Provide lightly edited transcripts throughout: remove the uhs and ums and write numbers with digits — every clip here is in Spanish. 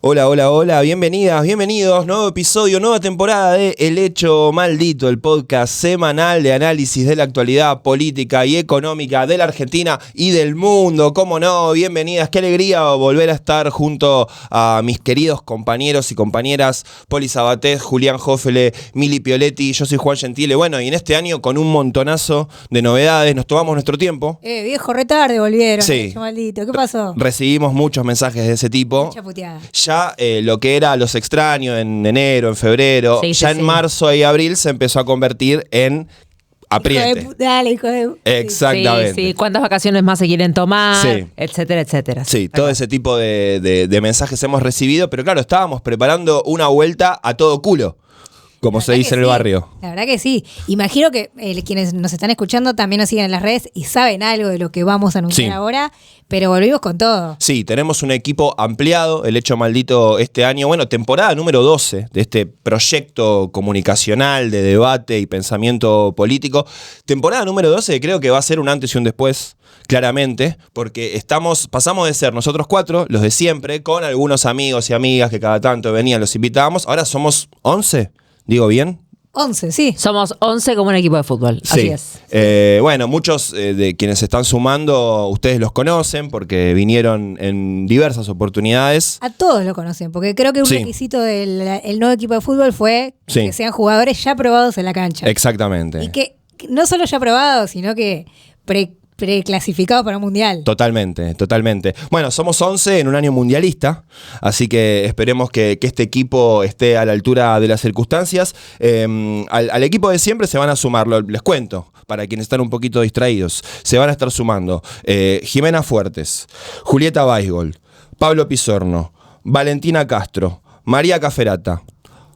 Hola, hola, hola, bienvenidas, bienvenidos, nuevo episodio, nueva temporada de El Hecho Maldito, el podcast semanal de análisis de la actualidad política y económica de la Argentina y del mundo. ¿Cómo no? Bienvenidas, qué alegría volver a estar junto a mis queridos compañeros y compañeras Poli Sabatés, Julián Jófele, Mili Pioletti, yo soy Juan Gentile. Bueno, y en este año con un montonazo de novedades, nos tomamos nuestro tiempo. Viejo, retarde volvieron. Sí. El Hecho Maldito, ¿qué pasó? Recibimos muchos mensajes de ese tipo. Mucha puteada. Ya lo que era Los Extraños en enero, en febrero, Sí, ya en marzo y abril se empezó a convertir en apriete. Dale, hijo de... Exactamente. Sí, cuántas vacaciones más se quieren tomar, Sí. etcétera, etcétera. Sí, todo ese tipo de mensajes hemos recibido, pero claro, estábamos preparando una vuelta a todo culo, como se dice en el barrio. La verdad que sí. Imagino que quienes nos están escuchando también nos siguen en las redes y saben algo de lo que vamos a anunciar ahora, pero volvimos con todo. Sí, tenemos un equipo ampliado, El Hecho Maldito este año, bueno, temporada número 12 de este proyecto comunicacional de debate y pensamiento político. Temporada número 12 que creo que va a ser un antes y un después, claramente, porque pasamos de ser nosotros 4, los de siempre, con algunos amigos y amigas que cada tanto venían, los invitábamos, ahora somos 11. ¿Digo bien? 11, sí. Somos 11 como un equipo de fútbol, así es. Bueno, muchos de quienes se están sumando, ustedes los conocen porque vinieron en diversas oportunidades. A todos lo conocen, porque creo que un requisito del nuevo equipo de fútbol fue que sean jugadores ya probados en la cancha. Exactamente. Y que no solo ya probados, sino que preclasificados para un mundial. Totalmente, totalmente. Bueno, somos 11 en un año mundialista, así que esperemos que este equipo esté a la altura de las circunstancias. Al equipo de siempre se van a sumar, les cuento, para quienes están un poquito distraídos, se van a estar sumando Jimena Fuertes, Julieta Weisgold, Pablo Pisorno, Valentina Castro, María Caferata,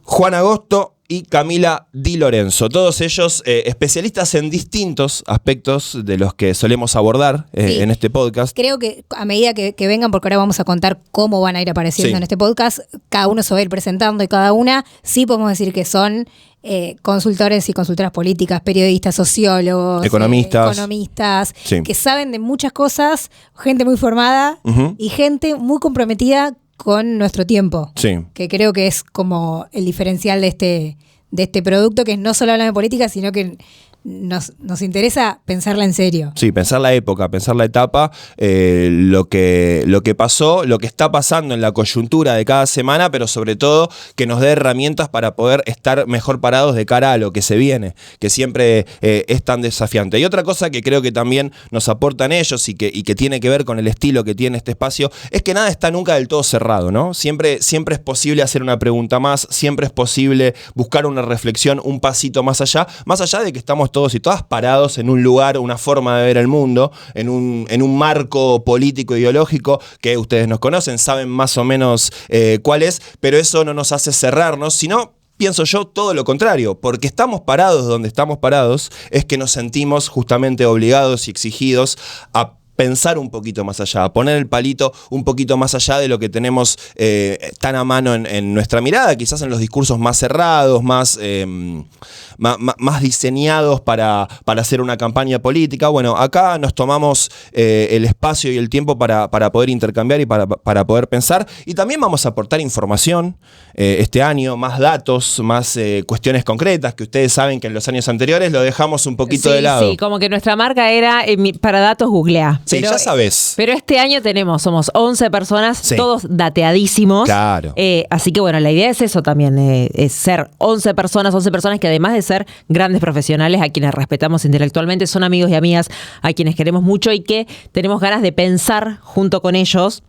Juan Agosto y Camila Di Lorenzo. Todos ellos especialistas en distintos aspectos de los que solemos abordar en este podcast. Creo que a medida que vengan, porque ahora vamos a contar cómo van a ir apareciendo en este podcast, cada uno se va a ir presentando y cada una, sí podemos decir que son consultores y consultoras políticas, periodistas, sociólogos, economistas que saben de muchas cosas, gente muy formada y gente muy comprometida con nuestro tiempo, que creo que es como el diferencial de este producto, que no solo habla de política, sino que nos interesa pensarla en serio. Sí, pensar la época, pensar la etapa, lo que pasó, lo que está pasando en la coyuntura de cada semana, pero sobre todo que nos dé herramientas para poder estar mejor parados de cara a lo que se viene, que siempre es tan desafiante. Y otra cosa que creo que también nos aportan ellos y que tiene que ver con el estilo que tiene este espacio, es que nada está nunca del todo cerrado, ¿no? Siempre es posible hacer una pregunta más, siempre es posible buscar una reflexión un pasito más allá de que estamos todos y todas parados en un lugar, una forma de ver el mundo, en un marco político ideológico que ustedes nos conocen, saben más o menos cuál es, pero eso no nos hace cerrarnos, sino, pienso yo, todo lo contrario, porque estamos parados donde estamos parados, es que nos sentimos justamente obligados y exigidos a pensar un poquito más allá, a poner el palito un poquito más allá de lo que tenemos tan a mano en nuestra mirada, quizás en los discursos más cerrados, más diseñados para hacer una campaña política. Bueno, acá nos tomamos el espacio y el tiempo para poder intercambiar y para poder pensar, y también vamos a aportar información este año, más datos, más cuestiones concretas, que ustedes saben que en los años anteriores lo dejamos un poquito de lado. Sí, como que nuestra marca era para datos googlea. Sí, pero, ya sabes. Pero este año somos 11 personas, todos dateadísimos. Claro. Así que bueno, la idea es eso también, es ser 11 personas que además de ser grandes profesionales a quienes respetamos intelectualmente, son amigos y amigas a quienes queremos mucho y que tenemos ganas de pensar junto con ellos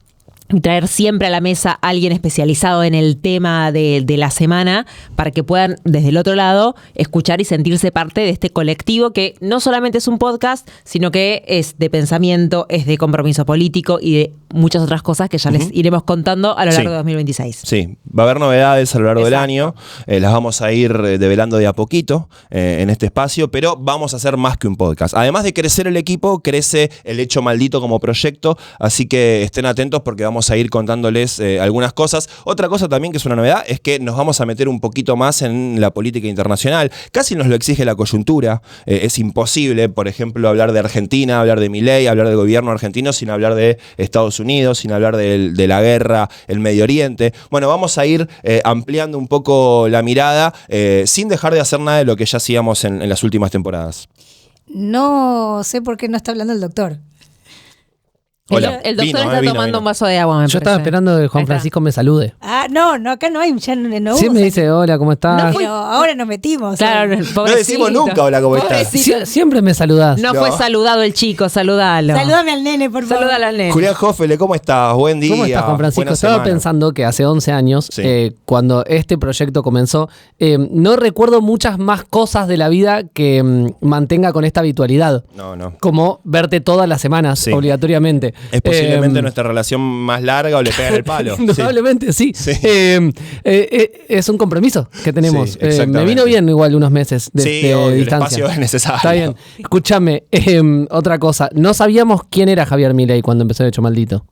y traer siempre a la mesa a alguien especializado en el tema de la semana para que puedan desde el otro lado escuchar y sentirse parte de este colectivo que no solamente es un podcast, sino que es de pensamiento, es de compromiso político y de muchas otras cosas que ya les iremos contando a lo largo de 2026. Sí, va a haber novedades a lo largo del año, las vamos a ir develando de a poquito en este espacio, pero vamos a hacer más que un podcast. Además de crecer el equipo, crece El Hecho Maldito como proyecto, así que estén atentos porque vamos vamos a ir contándoles algunas cosas. Otra cosa también que es una novedad es que nos vamos a meter un poquito más en la política internacional. Casi nos lo exige la coyuntura. Es imposible, por ejemplo, hablar de Argentina, hablar de Milei, hablar del gobierno argentino sin hablar de Estados Unidos, sin hablar de la guerra, el Medio Oriente. Bueno, vamos a ir ampliando un poco la mirada sin dejar de hacer nada de lo que ya hacíamos en las últimas temporadas. No sé por qué no está hablando el doctor. Hola. El doctor Vino, está vino, tomando vino. un vaso de agua, me Yo estaba parece. esperando que Juan Ahí está. Francisco me salude. No, acá no hay, ya no Sí, hubo me saludo. dice, hola, ¿cómo estás? Pero ahora nos metimos. Claro, No pobrecito. decimos nunca hola, ¿cómo estás? Pobrecito. Siempre me saludás. No No. fue saludado el chico, saludalo. Salúdame al nene, por favor. Saludalo al nene. Julián Hoffele, ¿cómo estás? Buen día. ¿Cómo estás, Juan Francisco? Buena Estaba semana. pensando que hace 11 años, Sí. cuando este proyecto comenzó, no recuerdo muchas más cosas de la vida que mantenga con esta habitualidad. No. Como verte todas las semanas, Sí. obligatoriamente. Es posiblemente nuestra relación más larga o le pegan el palo. Sí. Probablemente sí. Sí. Es un compromiso que tenemos. Sí, exactamente. Me vino bien igual unos meses de Sí, obvio, el distancia. espacio es necesario. Está bien. Escúchame, otra cosa. No sabíamos quién era Javier Milei cuando empezó El Hecho Maldito.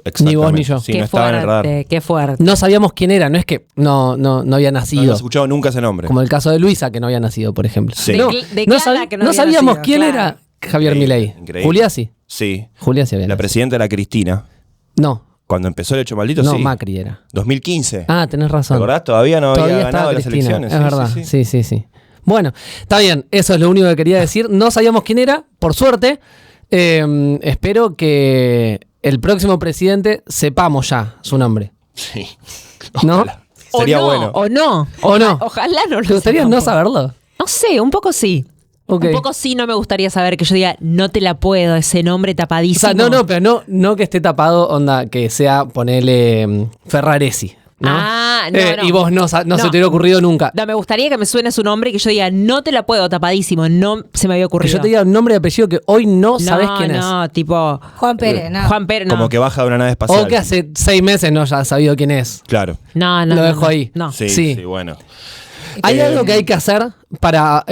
Exactamente. Ni vos ni yo. Sí, Qué no estaba en el radar. fuerte, qué fuerte. No sabíamos quién era, no es que no había No nacido. había escuchado nunca ese nombre. Como el caso de Luisa, que no había nacido, por ejemplo. Sí. No, Declara que no no había sabíamos nacido, quién claro. era Javier Increíble, Milei. increíble. Juliasi. Sí. Juliasi había La nacido. presidenta era Cristina. No, Cuando empezó el hecho maldito, no, sí. Macri era. 2015. Ah, tenés ¿Te razón. acordás? Todavía no Todavía había estaba ganado las Cristina, elecciones. es Sí, verdad. Sí. Bueno, está bien, eso es lo único que quería decir. No sabíamos quién era, por suerte. Espero que el próximo presidente sepamos ya su nombre. Sí. ¿No? Ojalá. Sería o no, bueno. O no. ¿O no? Ojalá no lo ¿Te gustaría no sepamos. saberlo? No sé, un poco sí. Ok. Un poco sí, no me gustaría saber que yo diga, no te la puedo, ese nombre O tapadísimo. sea, pero no que esté tapado, onda, que sea, ponele Ferraresi, ¿no? Ah, no. Y vos no se te hubiera ocurrido nunca. No, me gustaría que me suene su nombre y que yo diga, no te la puedo, tapadísimo, no se me había Que ocurrido. yo te diga un nombre y apellido que hoy no sabes quién es. No, tipo... Juan Pérez, no. Juan Pérez, no. Como que baja de una nave espacial. O que hace 6 meses no haya sabido quién es. Claro. No, Lo dejo ahí. No. Sí, Sí. sí, bueno. ¿Hay algo que hay que hacer para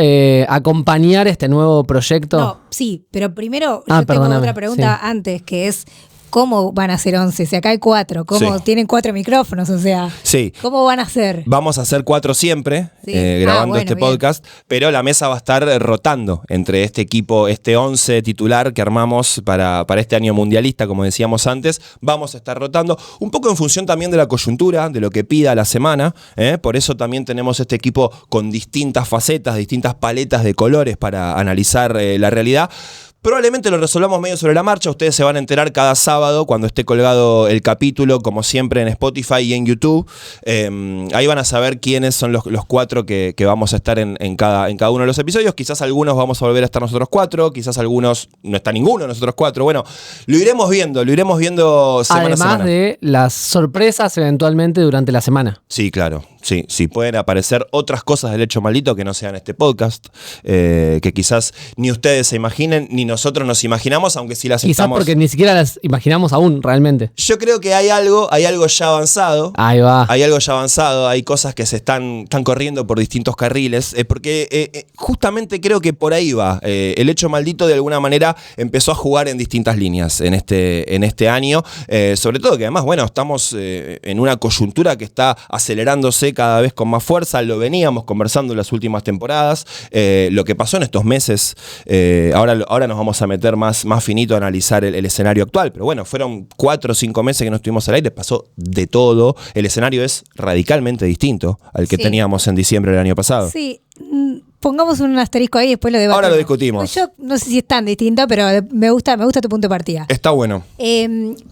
acompañar este nuevo proyecto? No, sí, pero primero Ah, yo tengo perdóname, otra pregunta sí. antes, que es ¿cómo van a ser 11? Si acá hay 4, ¿cómo Sí. tienen 4 micrófonos? O sea, Sí. ¿cómo van a ser? Vamos a hacer 4 siempre, Sí. grabando Bueno, este bien. podcast, pero la mesa va a estar rotando entre este equipo, este 11 titular que armamos para este año mundialista, como decíamos antes. Vamos a estar rotando, un poco en función también de la coyuntura, de lo que pida la semana. Por eso también tenemos este equipo con distintas facetas, distintas paletas de colores para analizar la realidad. Probablemente lo resolvamos medio sobre la marcha. Ustedes se van a enterar cada sábado cuando esté colgado el capítulo, como siempre en Spotify y en YouTube. Ahí van a saber quiénes son los 4 que vamos a estar en cada uno de los episodios. Quizás algunos vamos a volver a estar nosotros 4, quizás algunos no está ninguno de nosotros 4. Bueno, lo iremos viendo semana a Además semana. de las sorpresas eventualmente durante la semana. Sí, claro. Sí, pueden aparecer otras cosas del hecho maldito que no sean este podcast, que quizás ni ustedes se imaginen, ni nosotros nos imaginamos, aunque sí las Quizás estamos... porque ni siquiera las imaginamos aún, realmente. Yo creo que hay algo ya avanzado. Ahí va. Hay algo ya avanzado, hay cosas que se están corriendo por distintos carriles, porque justamente creo que por ahí va. El hecho maldito de alguna manera empezó a jugar en distintas líneas en este año, sobre todo que además, bueno, estamos en una coyuntura que está acelerándose cada vez con más fuerza, lo veníamos conversando en las últimas temporadas, lo que pasó en estos meses, ahora nos vamos a meter más finito a analizar el escenario actual, pero bueno, fueron 4 o 5 meses que no estuvimos al aire, pasó de todo, el escenario es radicalmente distinto al que Sí. teníamos en diciembre del año pasado. Sí, pongamos un asterisco ahí y después lo debatimos. Ahora lo discutimos. Yo no sé si es tan distinto, pero me gusta tu punto de partida. Está bueno.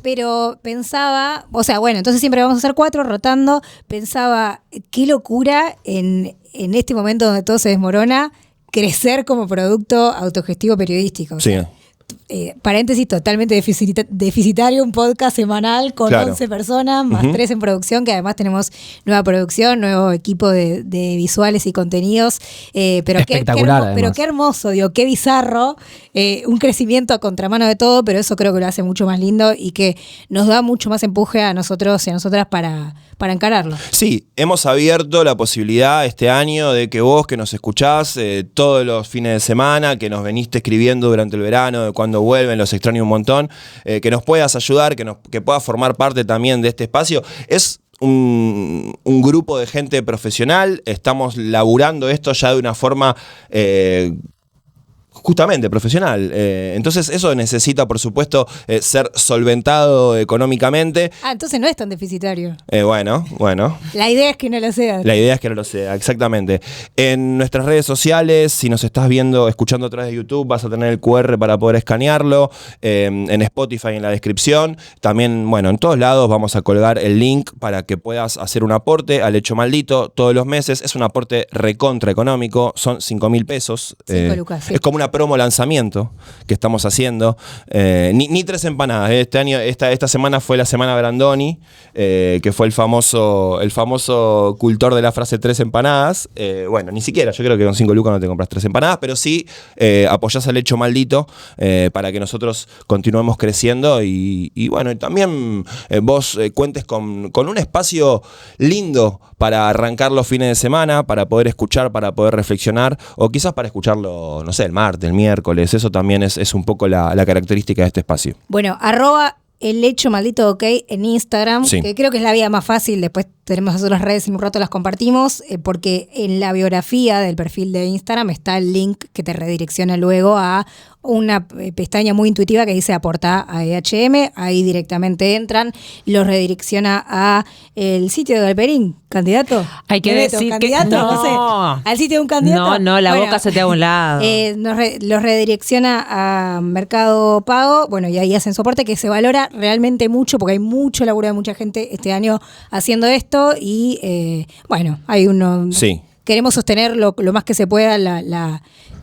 Pero pensaba, o sea, bueno, entonces siempre vamos a hacer 4 rotando. Pensaba, qué locura en este momento donde todo se desmorona, crecer como producto autogestivo periodístico. O Sí. sea, paréntesis, totalmente deficitario, un podcast semanal con Claro. 11 personas, más Ujú. 3 en producción, que además tenemos nueva producción, nuevo equipo de visuales y contenidos. Pero Espectacular, pero además. qué hermoso, digo, qué bizarro, un crecimiento a contramano de todo, pero eso creo que lo hace mucho más lindo y que nos da mucho más empuje a nosotros y a nosotras para encararlo. Sí, hemos abierto la posibilidad este año de que vos que nos escuchás todos los fines de semana, que nos veniste escribiendo durante el verano, de cuándo vuelven, los extraño un montón, que nos puedas ayudar, que puedas formar parte también de este espacio. Es un grupo de gente profesional, estamos laburando esto ya de una forma justamente profesional. Entonces eso necesita, por supuesto, ser solventado económicamente. Entonces no es tan deficitario. Bueno. La idea es que no lo sea. La idea es que no lo sea, exactamente. En nuestras redes sociales, si nos estás viendo, escuchando a través de YouTube, vas a tener el QR para poder escanearlo. En Spotify, en la descripción. También, en todos lados vamos a colgar el link para que puedas hacer un aporte al Hecho Maldito todos los meses. Es un aporte recontra económico, son 5.000 pesos. 5 lucas, sí. Es como una promo lanzamiento que estamos haciendo. Ni 3 empanadas. Este año, esta semana fue la semana Brandoni, que fue el famoso cultor de la frase 3 empanadas. Ni siquiera, yo creo que con 5 lucas no te compras 3 empanadas, pero sí apoyás al Hecho Maldito para que nosotros continuemos creciendo y también vos cuentes con un espacio lindo para arrancar los fines de semana, para poder escuchar, para poder reflexionar, o quizás para escucharlo, no sé, el martes, el miércoles. Eso también es un poco la característica de este espacio. Bueno, @el Hecho Maldito OK en Instagram, sí, que creo que es la vía más fácil. Después tenemos las otras redes, en un rato las compartimos, porque en la biografía del perfil de Instagram está el link que te redirecciona luego a una pestaña muy intuitiva que dice aportá a EHM. Ahí directamente entran, los redirecciona a el sitio de Galperín. ¿Candidato? Hay que decir ¿candidato? que No sé. ¿Al sitio de un candidato? No, la boca se te da a un lado. Los redirecciona a Mercado Pago, y ahí hacen soporte, que se valora realmente mucho, porque hay mucho laburo de mucha gente este año haciendo esto, y hay uno... Sí. Queremos sostener lo más que se pueda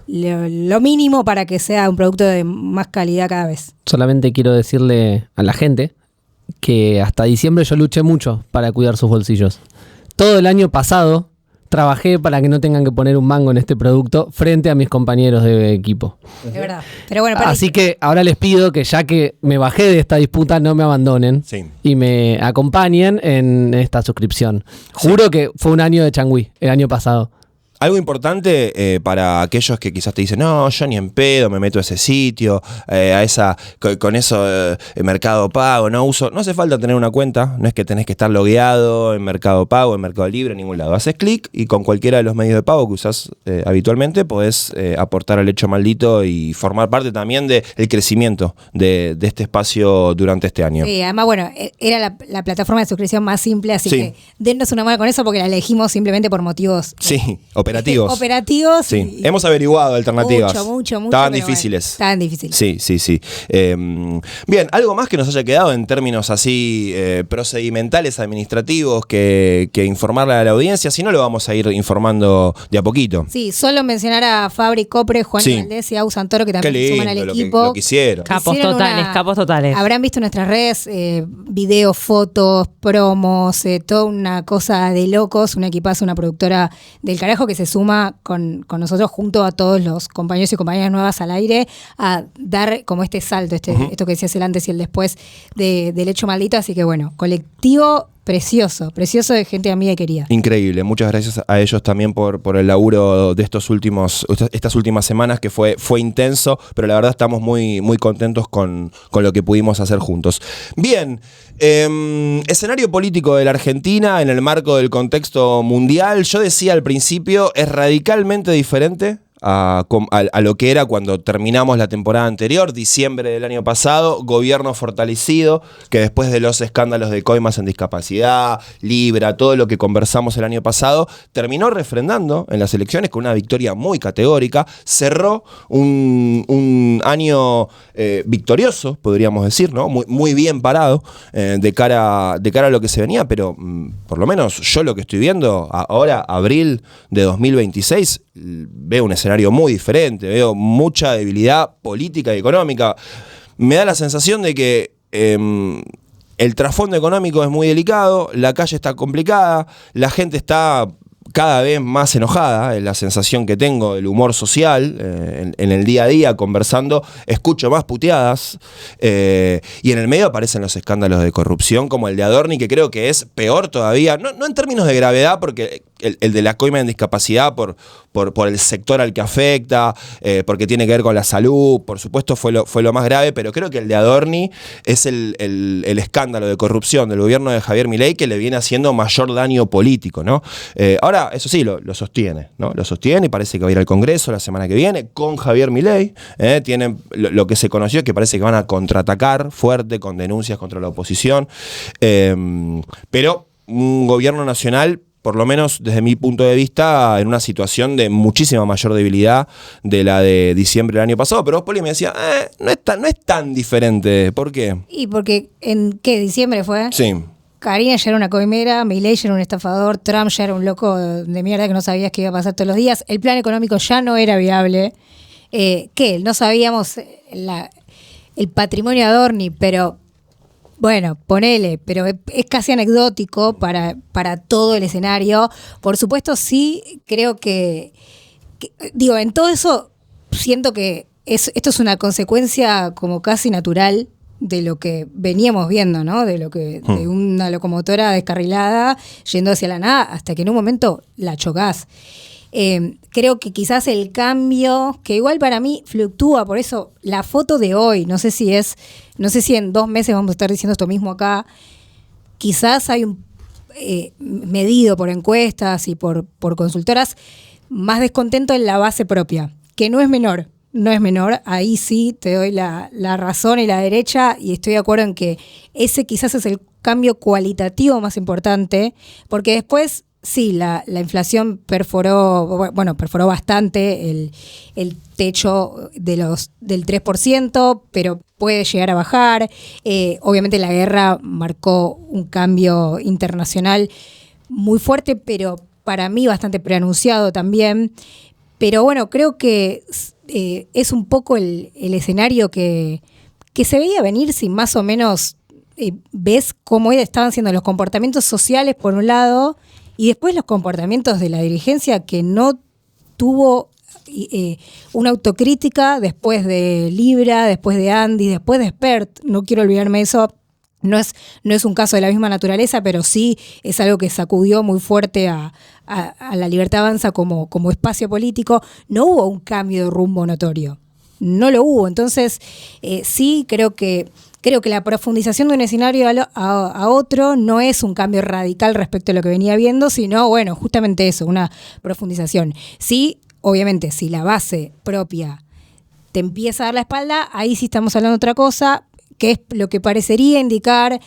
lo mínimo para que sea un producto de más calidad cada vez. Solamente quiero decirle a la gente que hasta diciembre yo luché mucho para cuidar sus bolsillos. Todo el año pasado trabajé para que no tengan que poner un mango en este producto frente a mis compañeros de equipo. Es verdad. Pero así que ahora les pido que, ya que me bajé de esta disputa, no me abandonen, sí, y me acompañen en esta suscripción. Juro que fue un año de changüí el año pasado. Algo importante para aquellos que quizás te dicen, no, yo ni en pedo me meto a ese sitio, con eso Mercado Pago, no hace falta tener una cuenta, no es que tenés que estar logueado en Mercado Pago, en Mercado Libre, en ningún lado. Haces clic y con cualquiera de los medios de pago que usás habitualmente podés aportar al Hecho Maldito y formar parte también del crecimiento de este espacio durante este año. Sí, además, era la plataforma de suscripción más simple, así que dennos una mano con eso, porque la elegimos simplemente por motivos operativos. Sí, hemos averiguado alternativas. Mucho. Estaban difíciles. Estaban difíciles. Sí. Bien, algo más que nos haya quedado en términos así procedimentales, administrativos, que informarle a la audiencia. Si no, lo vamos a ir informando de a poquito. Sí, solo mencionar a Fabri Copre, Juan Valdés y Au Santoro, que también se suman al equipo. Lo que hicieron. Capos totales. Habrán visto en nuestras redes videos, fotos, promos, toda una cosa de locos, un equipazo, una productora del carajo que se suma con nosotros junto a todos los compañeros y compañeras nuevas al aire a dar como este salto, esto que decías, el antes y el después del Hecho Maldito. Así que colectivo precioso de gente amiga y querida. Increíble, muchas gracias a ellos también por el laburo de estas últimas semanas, que fue intenso, pero la verdad estamos muy, muy contentos con lo que pudimos hacer juntos. Bien, escenario político de la Argentina en el marco del contexto mundial, yo decía al principio, es radicalmente diferente a lo que era cuando terminamos la temporada anterior, diciembre del año pasado, gobierno fortalecido, que después de los escándalos de coimas en discapacidad, Libra, todo lo que conversamos el año pasado, terminó refrendando en las elecciones con una victoria muy categórica, cerró un año victorioso, podríamos decir, ¿no? Muy bien parado de cara a lo que se venía, pero por lo menos yo lo que estoy viendo ahora, abril de 2026, veo un escenario muy diferente, veo mucha debilidad política y económica. Me da la sensación de que el trasfondo económico es muy delicado, la calle está complicada, la gente está cada vez más enojada, es la sensación que tengo del humor social, en el día a día conversando, escucho más puteadas, y en el medio aparecen los escándalos de corrupción como el de Adorni, que creo que es peor todavía, no en términos de gravedad, porque el de la coima en discapacidad por el sector al que afecta, porque tiene que ver con la salud, por supuesto fue lo más grave, pero creo que el de Adorni es el escándalo de corrupción del gobierno de Javier Milei que le viene haciendo mayor daño político, ¿no? Ahora, eso sí, lo sostiene, ¿no? Lo sostiene y parece que va a ir al Congreso la semana que viene con Javier Milei. Tienen lo que se conoció es que parece que van a contraatacar fuerte con denuncias contra la oposición, pero un gobierno nacional, por lo menos desde mi punto de vista, en una situación de muchísima mayor debilidad de la de diciembre del año pasado. Pero vos, Poli, me decía, no es tan diferente. ¿Por qué? Y porque, ¿en qué? ¿Diciembre fue? Sí. Karina ya era una coimera, Milei ya era un estafador, Trump ya era un loco de mierda que no sabías qué iba a pasar todos los días, el plan económico ya no era viable. No sabíamos el patrimonio de Adorni, pero bueno, ponele, pero es casi anecdótico para todo el escenario. Por supuesto, sí, creo que digo, en todo eso siento que esto es una consecuencia como casi natural de lo que veníamos viendo, ¿no? De una locomotora descarrilada yendo hacia la nada hasta que en un momento la chocás. Creo que quizás el cambio, que igual para mí fluctúa, por eso la foto de hoy, no sé si en 2 meses vamos a estar diciendo esto mismo acá, quizás hay un medido por encuestas y por consultoras, más descontento en la base propia, que no es menor, ahí sí te doy la razón y la derecha, y estoy de acuerdo en que ese quizás es el cambio cualitativo más importante, porque después sí, la inflación perforó bastante el techo del 3%, pero puede llegar a bajar. Obviamente la guerra marcó un cambio internacional muy fuerte, pero para mí bastante preanunciado también. Pero bueno, creo que es un poco el escenario que se veía venir si más o menos ves cómo estaban siendo los comportamientos sociales por un lado y después los comportamientos de la dirigencia que no tuvo una autocrítica después de Libra, después de Andy, después de Spert. No quiero olvidarme de eso. No es un caso de la misma naturaleza, pero sí es algo que sacudió muy fuerte a la Libertad Avanza como espacio político. No hubo un cambio de rumbo notorio. No lo hubo. Entonces, sí creo que la profundización de un escenario a otro no es un cambio radical respecto a lo que venía viendo, sino, bueno, justamente eso, una profundización. Sí, obviamente, si la base propia te empieza a dar la espalda, ahí sí estamos hablando de otra cosa, que es lo que parecería indicar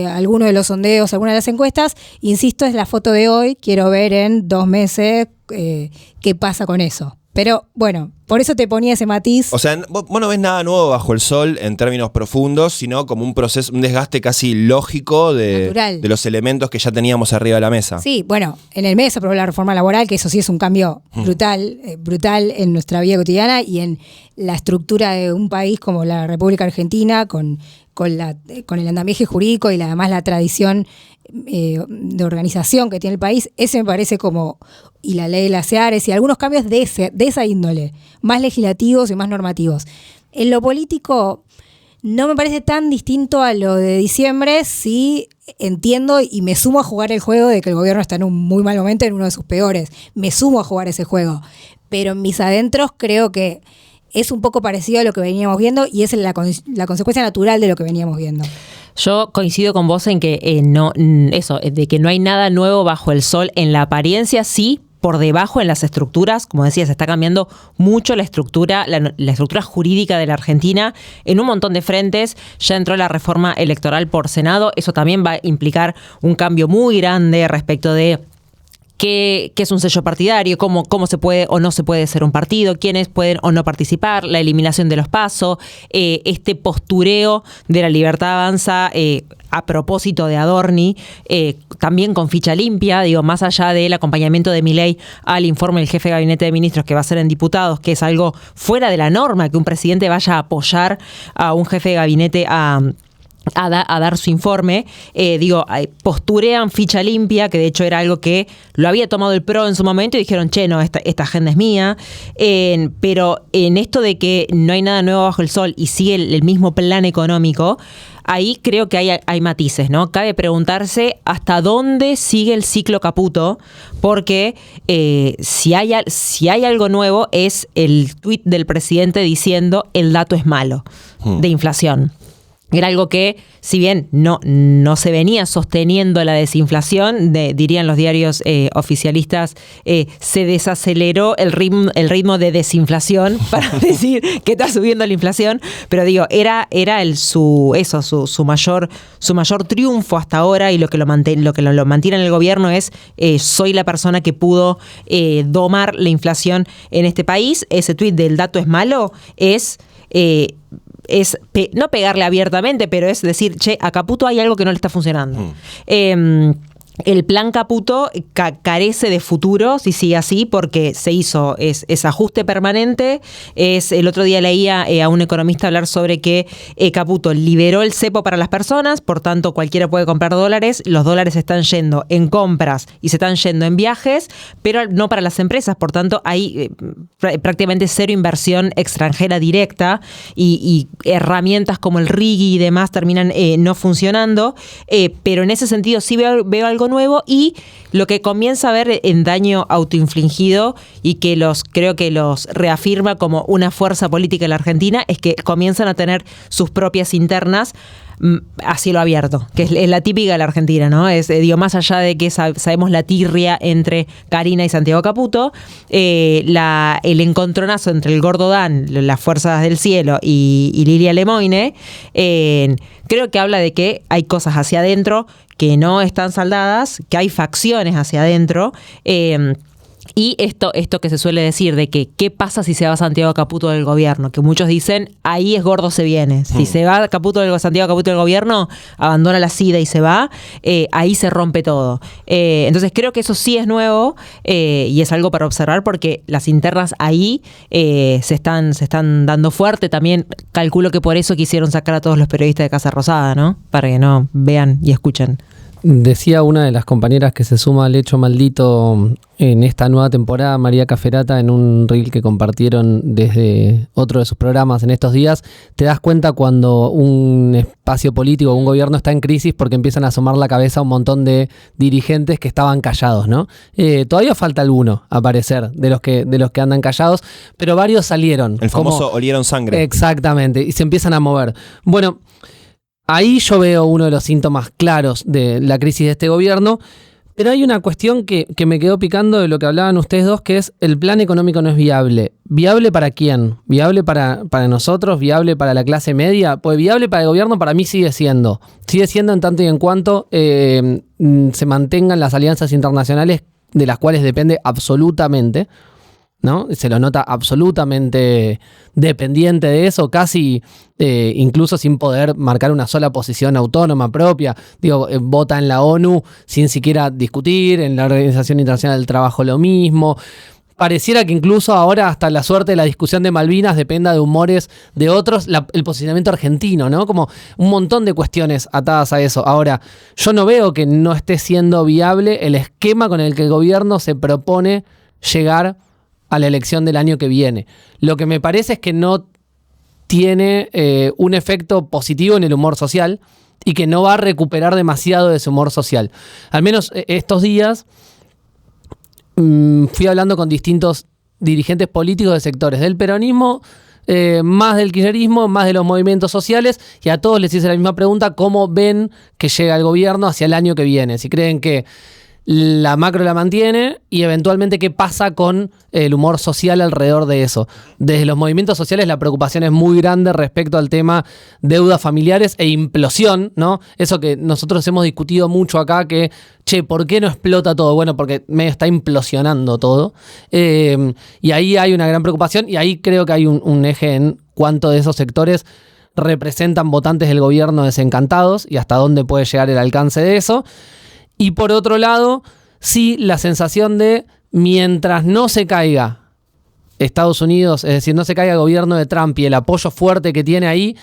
alguno de los sondeos, alguna de las encuestas. Insisto, es la foto de hoy, quiero ver en 2 meses qué pasa con eso. Pero bueno, por eso te ponía ese matiz. O sea, vos no ves nada nuevo bajo el sol en términos profundos, sino como un proceso, un desgaste casi lógico de los elementos que ya teníamos arriba de la mesa. Sí, bueno, en el mes aprobó la reforma laboral, que eso sí es un cambio brutal en nuestra vida cotidiana y en la estructura de un país como la República Argentina, con el andamiaje jurídico y además la tradición de organización que tiene el país. Ese me parece y la ley de las ARES y algunos cambios de esa índole, más legislativos y más normativos. En lo político no me parece tan distinto a lo de diciembre, sí entiendo y me sumo a jugar el juego de que el gobierno está en un muy mal momento, en uno de sus peores. Me sumo a jugar ese juego, pero en mis adentros creo que es un poco parecido a lo que veníamos viendo y es la consecuencia natural de lo que veníamos viendo. Yo coincido con vos en que de que no hay nada nuevo bajo el sol en la apariencia, sí. Por debajo en las estructuras, como decía, se está cambiando mucho la estructura jurídica de la Argentina en un montón de frentes. Ya entró la reforma electoral por Senado. Eso también va a implicar un cambio muy grande respecto de qué es un sello partidario, cómo se puede o no se puede ser un partido, quiénes pueden o no participar, la eliminación de los PASO, este postureo de la Libertad Avanza a propósito de Adorni, también con ficha limpia, digo, más allá del acompañamiento de Milei al informe del jefe de gabinete de ministros que va a ser en diputados, que es algo fuera de la norma, que un presidente vaya a apoyar a un jefe de gabinete a dar su informe, posturean ficha limpia, que de hecho era algo que lo había tomado el PRO en su momento y dijeron, no, esta agenda es mía, pero en esto de que no hay nada nuevo bajo el sol y sigue el mismo plan económico, ahí creo que hay matices, ¿no? Cabe preguntarse hasta dónde sigue el ciclo Caputo, porque si hay algo nuevo es el tuit del presidente diciendo el dato es malo de inflación. Era algo que, si bien no se venía sosteniendo la desinflación, dirían los diarios oficialistas, se desaceleró el ritmo de desinflación para decir que está subiendo la inflación. Pero digo, era su mayor triunfo hasta ahora, y lo que lo mantiene en el gobierno es soy la persona que pudo domar la inflación en este país. Ese tuit del dato es malo es no pegarle abiertamente, pero es decir, che, a Caputo hay algo que no le está funcionando. El plan Caputo carece de futuro si sigue así, porque se hizo es ajuste permanente. El otro día leía a un economista hablar sobre que Caputo liberó el cepo para las personas, por tanto cualquiera puede comprar dólares, los dólares se están yendo en compras y se están yendo en viajes, pero no para las empresas, por tanto hay prácticamente cero inversión extranjera directa, y herramientas como el RIGI y demás terminan no funcionando, pero en ese sentido sí veo algo nuevo, y lo que comienza a ver en daño autoinfligido y que creo que los reafirma como una fuerza política en la Argentina es que comienzan a tener sus propias internas a cielo abierto, que es la típica de la Argentina, ¿no? Más allá de que sabemos la tirria entre Karina y Santiago Caputo, el encontronazo entre el Gordo Dan, las fuerzas del cielo, y Lilia Lemoine, creo que habla de que hay cosas hacia adentro que no están saldadas, que hay facciones hacia adentro, y esto que se suele decir de que qué pasa si se va Santiago Caputo del gobierno, que muchos dicen ahí es gordo se viene. Si se va Santiago Caputo del gobierno, abandona la SIDA y se va, ahí se rompe todo. Entonces creo que eso sí es nuevo, y es algo para observar, porque las internas ahí se están dando fuerte. También calculo que por eso quisieron sacar a todos los periodistas de Casa Rosada, ¿no? Para que no vean y escuchen. Decía una de las compañeras que se suma al hecho maldito en esta nueva temporada, María Caferata, en un reel que compartieron desde otro de sus programas en estos días, te das cuenta cuando un espacio político o un gobierno está en crisis, porque empiezan a asomar la cabeza a un montón de dirigentes que estaban callados, ¿no? Todavía falta alguno aparecer de los que andan callados, pero varios salieron. El famoso olieron sangre. Exactamente, y se empiezan a mover. Bueno, ahí yo veo uno de los síntomas claros de la crisis de este gobierno, pero hay una cuestión que me quedó picando de lo que hablaban ustedes dos, que es el plan económico no es viable. ¿Viable para quién? ¿Viable para nosotros? ¿Viable para la clase media? Pues viable para el gobierno para mí sigue siendo. Sigue siendo en tanto y en cuanto se mantengan las alianzas internacionales de las cuales depende absolutamente, ¿no? Se lo nota absolutamente dependiente de eso, casi incluso sin poder marcar una sola posición autónoma propia. Vota en la ONU sin siquiera discutir, en la Organización Internacional del Trabajo lo mismo. Pareciera que incluso ahora hasta la suerte de la discusión de Malvinas dependa de humores de otros, el posicionamiento argentino, ¿no? Como un montón de cuestiones atadas a eso. Ahora, yo no veo que no esté siendo viable el esquema con el que el gobierno se propone llegar a la elección del año que viene. Lo que me parece es que no tiene un efecto positivo en el humor social y que no va a recuperar demasiado de ese humor social. Al menos estos días fui hablando con distintos dirigentes políticos de sectores del peronismo, más del kirchnerismo, más de los movimientos sociales, y a todos les hice la misma pregunta: ¿cómo ven que llega el gobierno hacia el año que viene? Si creen que la macro la mantiene, y eventualmente qué pasa con el humor social alrededor de eso. Desde los movimientos sociales la preocupación es muy grande respecto al tema deudas familiares e implosión, ¿no? Eso que nosotros hemos discutido mucho acá, que, ¿por qué no explota todo? Bueno, porque medio está implosionando todo. Y ahí hay una gran preocupación, y ahí creo que hay un eje en cuánto de esos sectores representan votantes del gobierno desencantados y hasta dónde puede llegar el alcance de eso. Y por otro lado, sí, la sensación de mientras no se caiga Estados Unidos, es decir, no se caiga el gobierno de Trump y el apoyo fuerte que tiene ahí,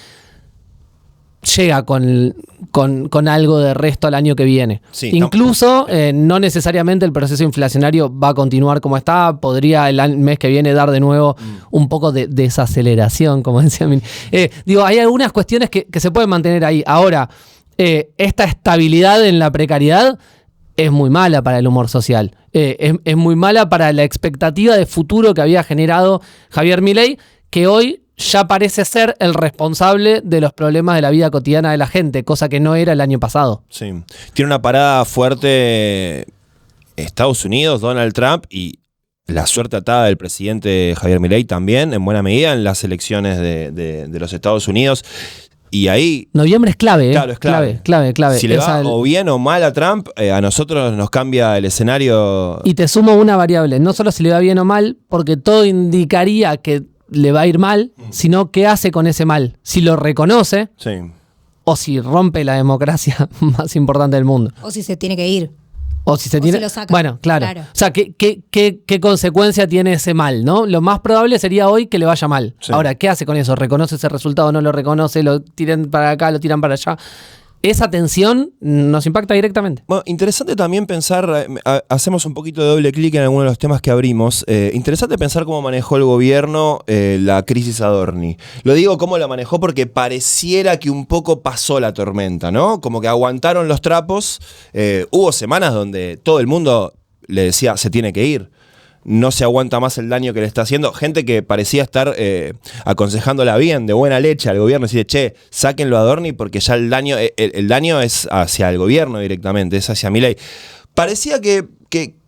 llega con algo de resto al año que viene. Sí, Incluso no necesariamente el proceso inflacionario va a continuar como está, podría el mes que viene dar de nuevo un poco de desaceleración, como decía digo, hay algunas cuestiones que se pueden mantener ahí. Ahora, esta estabilidad en la precariedad es muy mala para el humor social. Es muy mala para la expectativa de futuro que había generado Javier Milei, que hoy ya parece ser el responsable de los problemas de la vida cotidiana de la gente, cosa que no era el año pasado. Sí. Tiene una parada fuerte Estados Unidos, Donald Trump, y la suerte atada del presidente Javier Milei también, en buena medida, en las elecciones de los Estados Unidos. Y ahí... Noviembre es clave, ¿eh? Claro, es clave. Clave. Si le va o bien o mal a Trump, a nosotros nos cambia el escenario. Y te sumo una variable, no solo si le va bien o mal, porque todo indicaría que le va a ir mal, sino qué hace con ese mal. Si lo reconoce, Sí. o si rompe la democracia más importante del mundo. O si se tiene que ir. O si se tiene. si lo saca. Bueno, claro. O sea, ¿qué consecuencia tiene ese mal, ¿no? Lo más probable sería hoy que le vaya mal. Sí. Ahora, ¿qué hace con eso? ¿Reconoce ese resultado? ¿No lo reconoce? ¿Lo tiran para acá? ¿Lo tiran para allá? Esa tensión nos impacta directamente. Bueno, interesante también pensar, hacemos un poquito de doble clic en algunos de los temas que abrimos. Interesante pensar cómo manejó el gobierno la crisis Adorni. Lo digo cómo la manejó porque pareciera que un poco pasó la tormenta, ¿no? Como que aguantaron los trapos. Hubo semanas donde todo el mundo le decía, se tiene que ir. No se aguanta más el daño que le está haciendo. Gente que parecía estar aconsejándola bien, de buena leche al gobierno. Decir, che, sáquenlo a Adorni porque ya el daño es hacia el gobierno directamente, es hacia Milei. Parecía que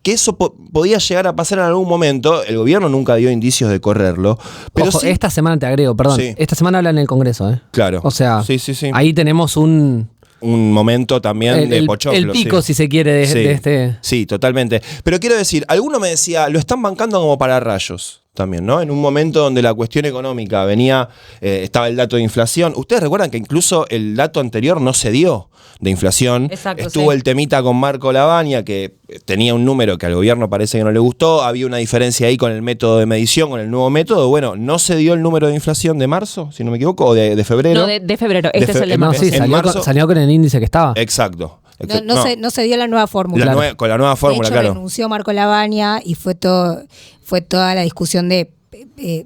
eso podía llegar a pasar en algún momento. El gobierno nunca dio indicios de correrlo. Pero Ojo, sí, esta semana te agrego, perdón. Sí. Esta semana hablan en el Congreso, ¿eh? Claro. O sea, sí. ahí tenemos un momento también de pochoclo. el pico, sí. si se quiere, de este. Sí, totalmente. Pero quiero decir, alguno me decía, lo están bancando como para rayos también, ¿no? En un momento donde la cuestión económica venía, estaba el dato de inflación. Ustedes recuerdan que incluso el dato anterior no se dio de inflación. Exacto, Estuvo sí. el temita con Marco Lavagna, que tenía un número que al gobierno parece que no le gustó. Había una diferencia ahí con el método de medición, con el nuevo método. Bueno, no se dio el número de inflación de marzo, si no me equivoco, o de febrero. No, de febrero. De Este es el de fe- marzo. No, sí, en marzo- salió con el índice que estaba. Exacto. No se dio la nueva fórmula. Con la nueva fórmula, de hecho, claro. renunció Marco Lavagna y fue toda la discusión de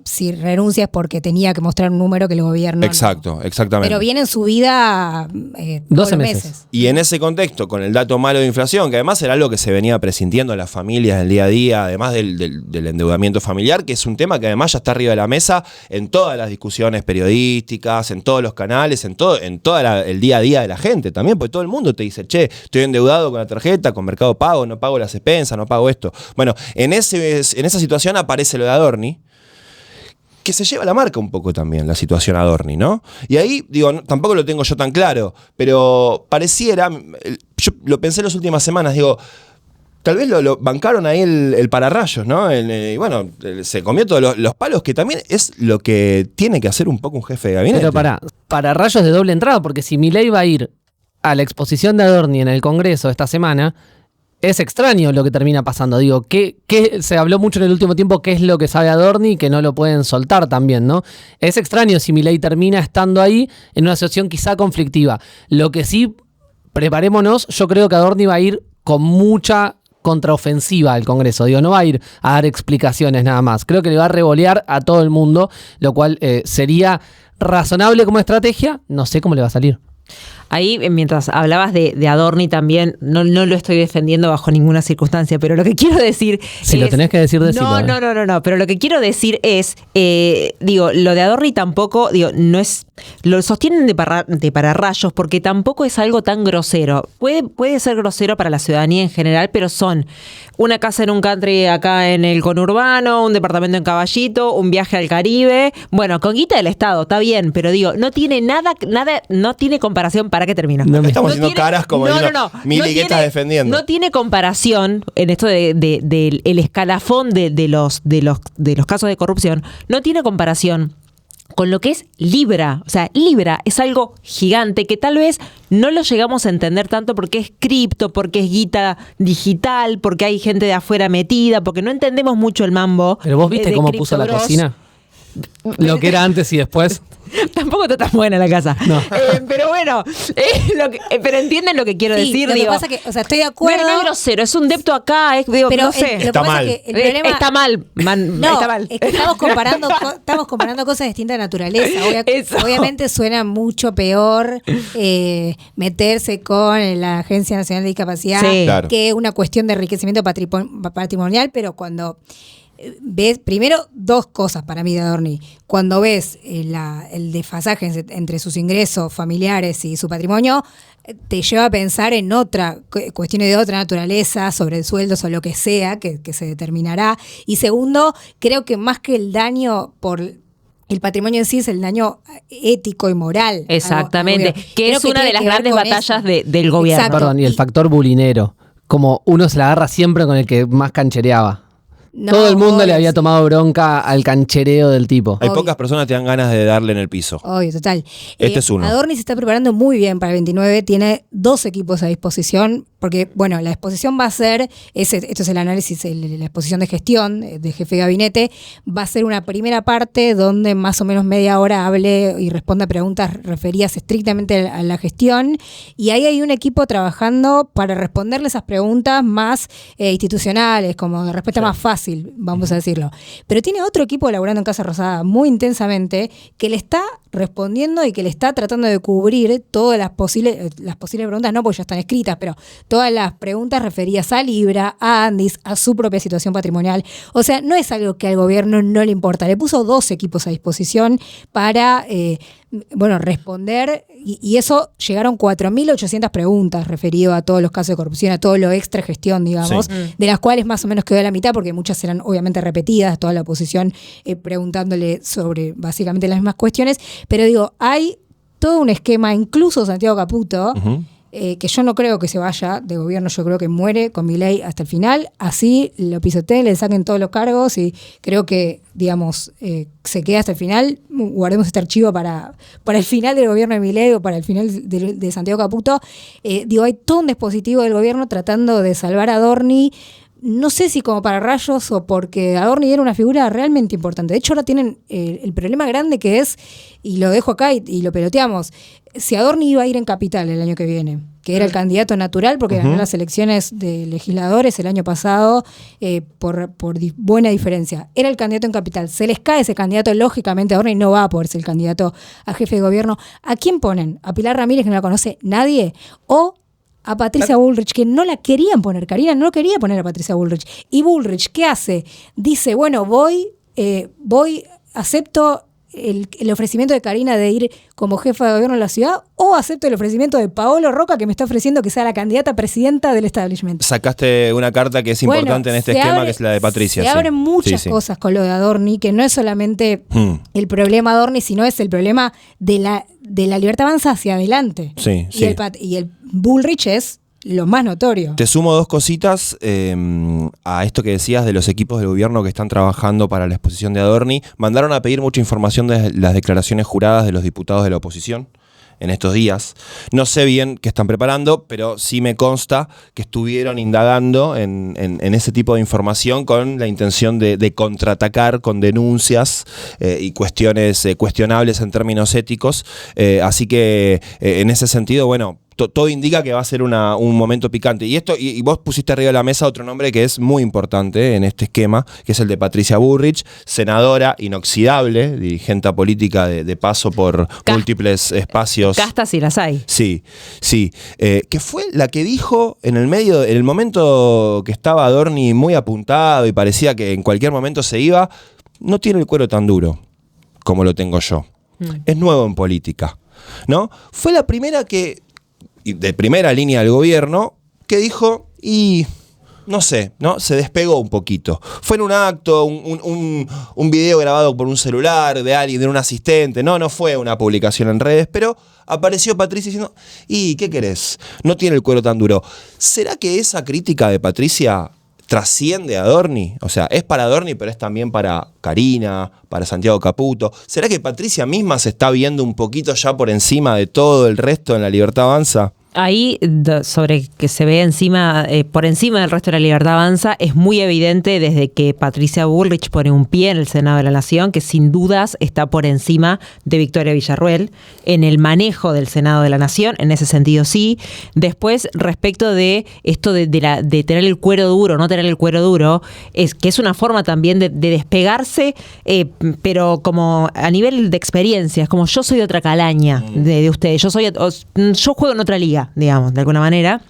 si renuncias porque tenía que mostrar un número que el gobierno no. Exacto, exactamente. Pero viene en subida 12 todos los meses. Y en ese contexto, con el dato malo de inflación, que además era algo que se venía presintiendo a las familias del día a día, además del endeudamiento familiar, que es un tema que además ya está arriba de la mesa en todas las discusiones periodísticas, en todos los canales, en todo el día a día de la gente también, porque todo el mundo te dice, che, estoy endeudado con la tarjeta, con Mercado Pago, no pago las expensas, no pago esto. Bueno, en esa situación aparece lo de Adorni, que se lleva la marca un poco también, la situación Adorni, ¿no? Y ahí, digo, tampoco lo tengo yo tan claro, pero pareciera, yo lo pensé en las últimas semanas, digo, tal vez lo bancaron ahí el pararrayos, ¿no? Y bueno, se comió todos los palos, que también es lo que tiene que hacer un poco un jefe de gabinete. Pero para rayos de doble entrada, porque si Milei va a ir a la exposición de Adorni en el Congreso esta semana, es extraño lo que termina pasando. Digo, ¿qué se habló mucho en el último tiempo? ¿Qué es lo que sabe Adorni y que no lo pueden soltar también, no? Es extraño si Milei termina estando ahí en una situación quizá conflictiva. Lo que sí, preparémonos, yo creo que Adorni va a ir con mucha contraofensiva al Congreso. Digo, no va a ir a dar explicaciones nada más. Creo que le va a revolear a todo el mundo, lo cual sería razonable como estrategia. No sé cómo le va a salir. Ahí, mientras hablabas de Adorni también, no lo estoy defendiendo bajo ninguna circunstancia, pero lo que quiero decir Si es... lo tenés que decir, decilo. No, pero lo que quiero decir es, lo de Adorni tampoco, no es... Lo sostienen de pararrayos porque tampoco es algo tan grosero. Puede ser grosero para la ciudadanía en general, pero son una casa en un country acá en el conurbano, un departamento en Caballito, un viaje al Caribe. Bueno, con guita del Estado, está bien, pero no tiene nada, no tiene comparación. ¿Para qué termino? Estamos haciendo caras como Mili, ¿qué estás defendiendo? No tiene comparación en esto del escalafón de los casos de corrupción. No tiene comparación con lo que es Libra. O sea, Libra es algo gigante que tal vez no lo llegamos a entender tanto porque es cripto, porque es guita digital, porque hay gente de afuera metida, porque no entendemos mucho el mambo. Pero vos viste de cómo puso la Crypto Bros. cocina. Lo que era antes y después. Tampoco está tan buena la casa. No. Pero bueno, pero entienden lo que quiero Sí, decir. lo que Digo, pasa que, o sea, estoy de acuerdo. no es grosero, es un depto acá, digo, pero no sé. lo que Está pasa mal. es que el problema, Está mal, no, está mal. es que estamos comparando cosas de distinta naturaleza. Eso. Obviamente suena mucho peor meterse con la Agencia Nacional de Discapacidad Sí. Claro. que una cuestión de enriquecimiento patrimonial, pero cuando ves, primero, dos cosas para mí de Adorni. Cuando ves el desfasaje entre sus ingresos familiares y su patrimonio, te lleva a pensar en cuestiones de otra naturaleza, sobre sueldos o lo que sea, que se determinará. Y segundo, creo que más que el daño por el patrimonio en sí, es el daño ético y moral. Exactamente, que Creo es una tiene de las que ver grandes con batallas eso. del gobierno. Exacto. Perdón, y el factor bulinero. Como uno se la agarra siempre con el que más canchereaba. No, Todo el mundo obvio, le había sí. tomado bronca al canchereo del tipo. Hay Obvio. pocas personas que te dan ganas de darle en el piso. Obvio, total. Este es uno. Adorni se está preparando muy bien para el 29, tiene 2 equipos a disposición, porque, bueno, la exposición va a ser, esto es el análisis, la exposición de gestión de jefe de gabinete, va a ser una primera parte donde más o menos media hora hable y responda preguntas referidas estrictamente a la gestión, y ahí hay un equipo trabajando para responderle esas preguntas más institucionales, como de respuesta más fácil, vamos a decirlo. Pero tiene otro equipo laburando en Casa Rosada muy intensamente que le está respondiendo y que le está tratando de cubrir todas las posibles preguntas, no porque ya están escritas, pero todas las preguntas referidas a Libra, a Andis, a su propia situación patrimonial. O sea, no es algo que al gobierno no le importa. Le puso 2 equipos a disposición para responder, y eso llegaron 4.800 preguntas referido a todos los casos de corrupción, a todo lo extra gestión, digamos, Sí. de las cuales más o menos quedó la mitad, porque muchas eran obviamente repetidas, toda la oposición preguntándole sobre básicamente las mismas cuestiones, pero digo, hay todo un esquema, incluso Santiago Caputo, Ujú. que yo no creo que se vaya de gobierno, yo creo que muere con Milei hasta el final, así lo pisoteen, le saquen todos los cargos y creo que, digamos, se queda hasta el final. Guardemos este archivo para el final del gobierno de Milei o para el final de Santiago Caputo. Hay todo un dispositivo del gobierno tratando de salvar a Adorni. No sé si como para rayos o porque Adorni era una figura realmente importante. De hecho, ahora tienen el problema grande que es, y lo dejo acá y lo peloteamos, si Adorni iba a ir en Capital el año que viene, que era el candidato natural porque ganó las elecciones de legisladores el año pasado por buena diferencia. Era el candidato en Capital. Se les cae ese candidato, lógicamente Adorni no va a poder ser el candidato a jefe de gobierno. ¿A quién ponen? ¿A Pilar Ramírez, que no la conoce nadie? ¿O a Patricia Bullrich, que no la querían poner? Karina no quería poner a Patricia Bullrich. Y Bullrich, ¿qué hace? Dice, bueno, acepto el ofrecimiento de Karina de ir como jefa de gobierno de la ciudad, o acepto el ofrecimiento de Paolo Roca, que me está ofreciendo que sea la candidata a presidenta del establishment. Sacaste una carta que es importante en este esquema, que es la de Patricia. Se sí. abren muchas Sí. cosas con lo de Adorni, que no es solamente Mm. el problema Adorni, sino es el problema de la Libertad Avanza hacia adelante. Sí, y, sí. el Bullrich es lo más notorio. Te sumo 2 cositas a esto que decías de los equipos del gobierno que están trabajando para la exposición de Adorni. Mandaron a pedir mucha información de las declaraciones juradas de los diputados de la oposición en estos días. No sé bien qué están preparando, pero sí me consta que estuvieron indagando en ese tipo de información con la intención de contraatacar con denuncias y cuestiones cuestionables en términos éticos. Así que en ese sentido, bueno, todo indica que va a ser un momento picante. Y vos pusiste arriba de la mesa otro nombre que es muy importante en este esquema, que es el de Patricia Bullrich, senadora inoxidable, dirigente política de paso por múltiples espacios. Castas y las hay. Sí. Que fue la que dijo en el momento que estaba Adorni muy apuntado y parecía que en cualquier momento se iba, no tiene el cuero tan duro como lo tengo yo. Es nuevo en política, ¿no? Fue la primera de primera línea del gobierno, que dijo, y no sé, ¿no? Se despegó un poquito. Fue en un acto, un video grabado por un celular de alguien, de un asistente, no fue una publicación en redes, pero apareció Patricia diciendo, ¿y qué querés? No tiene el cuero tan duro. ¿Será que esa crítica de Patricia trasciende a Adorni? O sea, es para Adorni, pero es también para Karina, para Santiago Caputo. ¿Será que Patricia misma se está viendo un poquito ya por encima de todo el resto en la Libertad Avanza? Ahí, sobre que se ve encima, por encima del resto de la Libertad Avanza, es muy evidente desde que Patricia Bullrich pone un pie en el Senado de la Nación, que sin dudas está por encima de Victoria Villarruel en el manejo del Senado de la Nación, en ese sentido sí. Después, respecto de esto de tener el cuero duro, no tener el cuero duro, es que es una forma también de despegarse, pero como a nivel de experiencia, es como yo soy de otra calaña de ustedes, yo juego en otra liga, digamos, de alguna manera.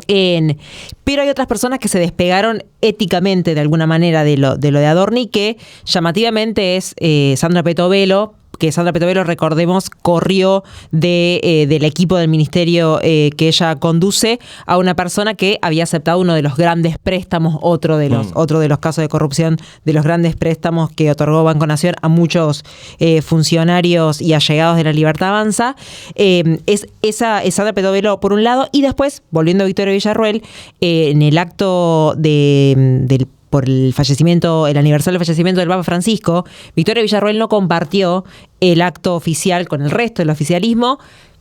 Pero hay otras personas que se despegaron éticamente de alguna manera de lo de Adorni, que llamativamente es Sandra Petovelo, que Sandra Petovelo, recordemos, corrió del equipo del ministerio que ella conduce a una persona que había aceptado uno de los grandes préstamos, otro de los casos de corrupción, de los grandes préstamos que otorgó Banco Nación a muchos funcionarios y allegados de la Libertad Avanza. Es Sandra Petovelo por un lado, y después, volviendo a Victoria Villarruel, en el acto por el aniversario del fallecimiento del Papa Francisco, Victoria Villarruel no compartió el acto oficial con el resto del oficialismo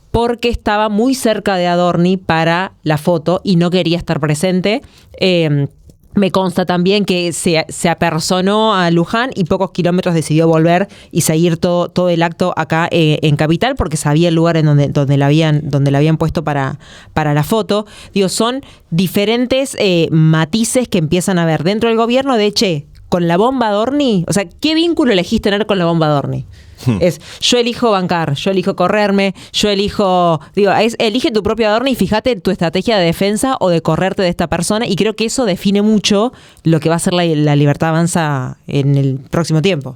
porque estaba muy cerca de Adorni para la foto y no quería estar presente. Me consta también que se apersonó a Luján y pocos kilómetros decidió volver y seguir todo el acto acá en Capital, porque sabía el lugar en donde la habían puesto para la foto. Digo, son diferentes matices que empiezan a ver dentro del gobierno de con la bomba Adorni. O sea, ¿qué vínculo elegís tener con la bomba Adorni? Yo elijo bancar, yo elijo correrme, elige tu propio Adorni y fíjate tu estrategia de defensa o de correrte de esta persona, y creo que eso define mucho lo que va a ser la Libertad Avanza en el próximo tiempo.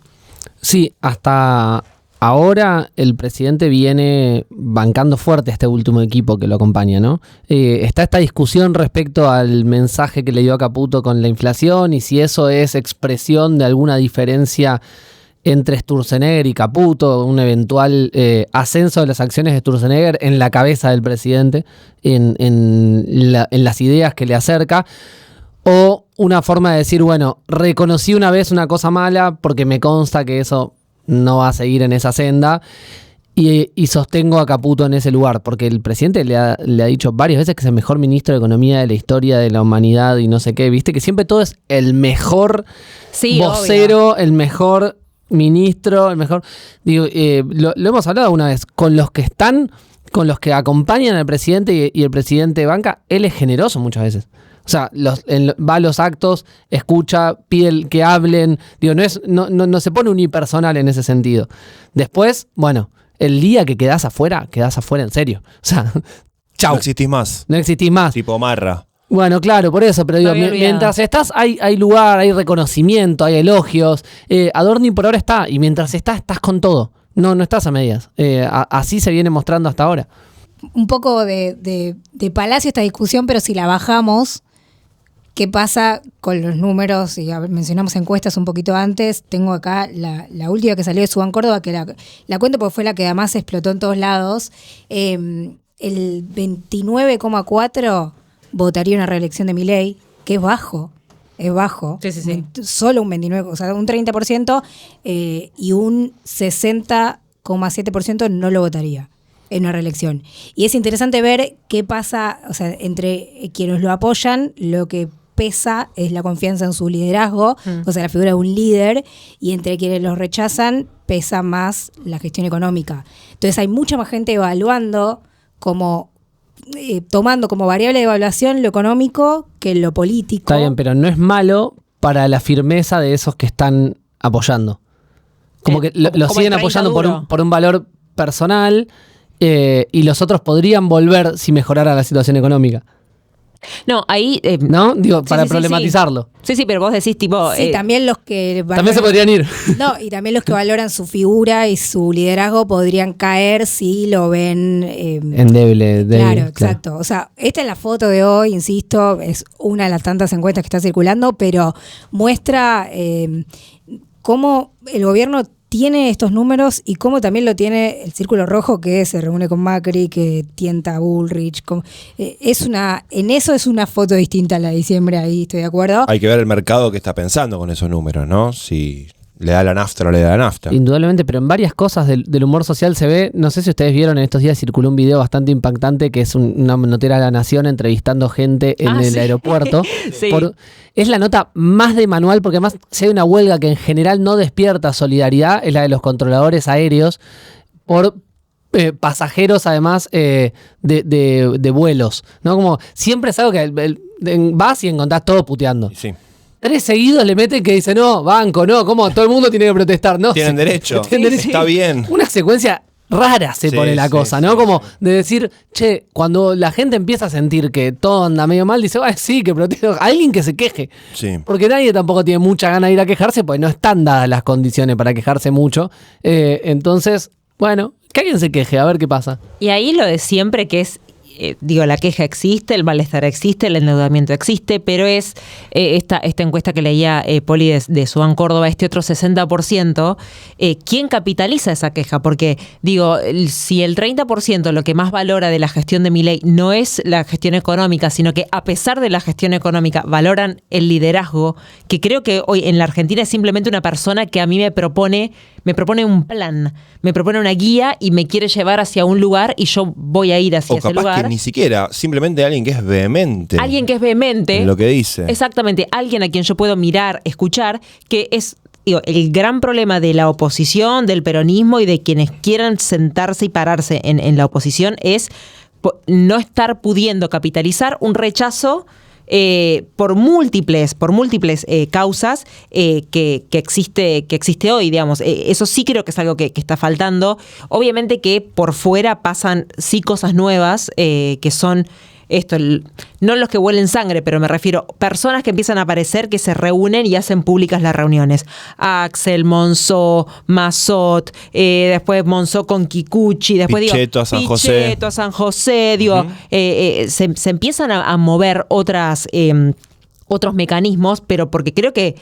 Sí, hasta ahora el presidente viene bancando fuerte a este último equipo que lo acompaña, ¿no? Está esta discusión respecto al mensaje que le dio a Caputo con la inflación y si eso es expresión de alguna diferencia entre Sturzenegger y Caputo, un eventual ascenso de las acciones de Sturzenegger en la cabeza del presidente, en las ideas que le acerca, o una forma de decir, bueno, reconocí una vez una cosa mala porque me consta que eso no va a seguir en esa senda y sostengo a Caputo en ese lugar, porque el presidente le ha dicho varias veces que es el mejor ministro de Economía de la historia de la humanidad y no sé qué, viste que siempre todo es el mejor vocero, obvio. El mejor ministro, el mejor... Digo, lo hemos hablado una vez, con los que acompañan al presidente y el presidente banca, él es generoso muchas veces. O sea, va a los actos, escucha, pide que hablen. Digo, no se pone unipersonal en ese sentido. Después, bueno, el día que quedás afuera en serio. O sea, chau. No existís más. No existís más. Tipo Marra. Bueno, claro, por eso, pero digo, mientras estás, hay lugar, hay reconocimiento, hay elogios. Adorni por ahora está, y mientras estás con todo. No estás a medias. Así se viene mostrando hasta ahora. Un poco de palacio esta discusión, pero si la bajamos, ¿qué pasa con los números? Y mencionamos encuestas un poquito antes. Tengo acá la última que salió de Subán Córdoba, que la cuento porque fue la que además explotó en todos lados. El 29,4% votaría una reelección de Milei, que es bajo. Es bajo. Sí. Solo un 29%, o sea, un 30%, y un 60,7% no lo votaría en una reelección. Y es interesante ver qué pasa, o sea, entre quienes lo apoyan, lo que pesa es la confianza en su liderazgo, o sea, la figura de un líder, y entre quienes los rechazan pesa más la gestión económica. Entonces hay mucha más gente evaluando tomando como variable de evaluación lo económico que lo político. Está bien, pero no es malo para la firmeza de esos que están apoyando. Como que lo siguen apoyando por un valor personal, y los otros podrían volver si mejorara la situación económica. No, ahí... ¿no? Digo, para problematizarlo. Sí, pero vos decís tipo... Sí, también los que... También se podrían ir. No, y también los que valoran su figura y su liderazgo podrían caer si lo ven... endeble. Claro, exacto. O sea, esta es la foto de hoy, insisto, es una de las tantas encuestas que está circulando, pero muestra cómo el gobierno tiene estos números y cómo también lo tiene el Círculo Rojo, que se reúne con Macri, que tienta a Bullrich. En eso es una foto distinta a la de diciembre, ahí estoy de acuerdo. Hay que ver el mercado que está pensando con esos números, ¿no? Si le da la nafta o no le da la nafta. Indudablemente, pero en varias cosas del humor social se ve, no sé si ustedes vieron, en estos días circuló un video bastante impactante que es una notera de La Nación entrevistando gente en el aeropuerto. Sí. Es la nota más de manual, porque además si hay una huelga que en general no despierta solidaridad, es la de los controladores aéreos por pasajeros además de vuelos, ¿no? Como siempre es algo que vas y encontrás todo puteando. Sí. 3 seguidos le meten que dicen, no, banco, no, ¿cómo? Todo el mundo tiene que protestar, ¿no? Tienen derecho. Tienen derecho. Está bien. Una secuencia rara se pone la cosa, ¿no? Como de decir, che, cuando la gente empieza a sentir que todo anda medio mal, dice, sí, que protesto. Alguien que se queje. Sí. Porque nadie tampoco tiene mucha gana de ir a quejarse, porque no están dadas las condiciones para quejarse mucho. Entonces, bueno, que alguien se queje, a ver qué pasa. Y ahí lo de siempre que es, la queja existe, el malestar existe, el endeudamiento existe, pero es esta encuesta que leía Poli de Sudán Córdoba, este otro 60%, ¿quién capitaliza esa queja? Porque, si el 30% lo que más valora de la gestión de Milei no es la gestión económica, sino que a pesar de la gestión económica valoran el liderazgo, que creo que hoy en la Argentina es simplemente una persona que a mí me propone un plan, me propone una guía y me quiere llevar hacia un lugar y yo voy a ir hacia ese lugar. Que ni siquiera, simplemente alguien que es vehemente. Alguien que es vehemente. En lo que dice. Exactamente, alguien a quien yo puedo mirar, escuchar, que es el gran problema de la oposición, del peronismo y de quienes quieran sentarse y pararse en la oposición es no estar pudiendo capitalizar un rechazo por múltiples causas que existe hoy, digamos. Eso sí creo que es algo que está faltando. Obviamente que por fuera pasan sí cosas nuevas que son esto, no los que huelen sangre, pero me refiero personas que empiezan a aparecer, que se reúnen y hacen públicas las reuniones. Axel, Monzó, Mazot, después Monzó con Kikuchi, después Pichetto a San José. Se empiezan a mover otros mecanismos, pero porque creo que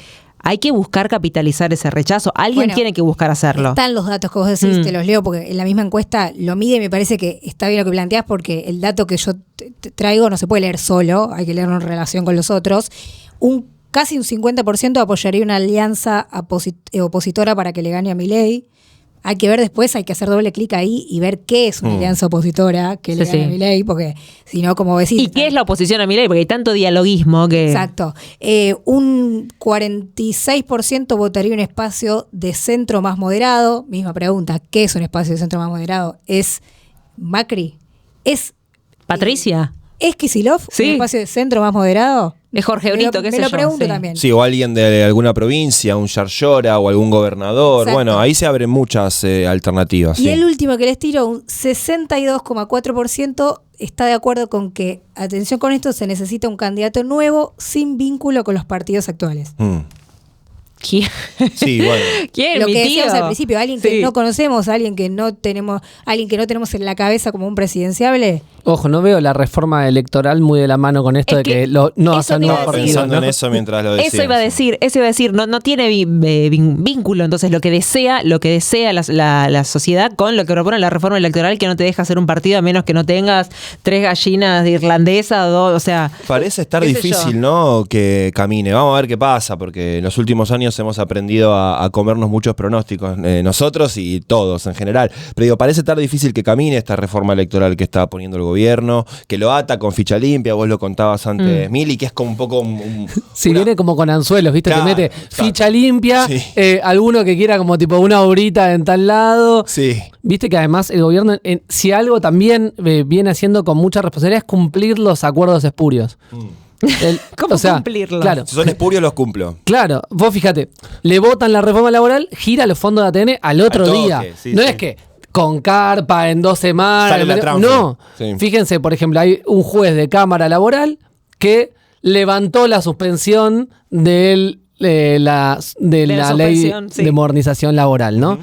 hay que buscar capitalizar ese rechazo. Alguien tiene que buscar hacerlo. Están los datos que vos decís, te los leo porque en la misma encuesta lo mide y me parece que está bien lo que planteás porque el dato que yo te traigo no se puede leer solo, hay que leerlo en relación con los otros. Casi un 50% apoyaría una alianza opositora para que le gane a Milei. Hay que ver después, hay que hacer doble clic ahí y ver qué es una alianza opositora que le gane a Milei, porque si no, como decís... ¿Y qué es la oposición a Milei? Porque hay tanto dialoguismo que... Exacto. Un 46% votaría un espacio de centro más moderado. Misma pregunta, ¿qué es un espacio de centro más moderado? ¿Es Macri? ¿Es... Patricia? ¿Es Kicillof un espacio de centro más moderado? Es Jorge Brito, qué sé yo. Me lo pregunto también. Sí, o alguien de alguna provincia, un Yarlora o algún gobernador. Exacto. Bueno, ahí se abren muchas alternativas. Y el último que les tiro, un 62,4% está de acuerdo con que, atención con esto, se necesita un candidato nuevo sin vínculo con los partidos actuales. ¿Quién? Sí, bueno. ¿Quién? Lo Mi que tío. decíamos al principio, alguien que no conocemos, alguien que no tenemos en la cabeza como un presidenciable. Ojo, no veo la reforma electoral muy de la mano con esto de que no hacen nuevos partidos. Pensando en eso mientras lo decías. Eso iba a decir, no tiene vínculo, entonces lo que desea la sociedad con lo que propone la reforma electoral, que no te deja hacer un partido a menos que no tengas 3 gallinas de irlandesa, 2, o sea... Parece estar difícil, ¿no? Que camine. Vamos a ver qué pasa, porque en los últimos años hemos aprendido a comernos muchos pronósticos, nosotros y todos en general. Pero digo, parece estar difícil que camine esta reforma electoral que está poniendo el gobierno, que lo ata con ficha limpia, vos lo contabas antes, Mili, que es como un poco... viene como con anzuelos, ¿viste? Claro, te mete ficha limpia, alguno que quiera como tipo una obrita en tal lado. Sí. Viste que además el gobierno, si algo también viene haciendo con mucha responsabilidad, es cumplir los acuerdos espurios. ¿Cómo cumplirlos? Claro. Si son espurios, los cumplo. Claro, vos fíjate, le votan la reforma laboral, gira los fondos de ATN al otro día. No es que con carpa en 2 semanas. No. Sí. Fíjense, por ejemplo, hay un juez de Cámara Laboral que levantó la suspensión de la ley de modernización laboral, ¿no?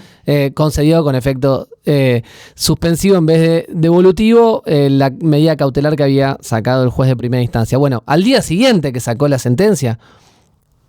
Concedió con efecto suspensivo en vez de devolutivo la medida cautelar que había sacado el juez de primera instancia. Bueno, al día siguiente que sacó la sentencia,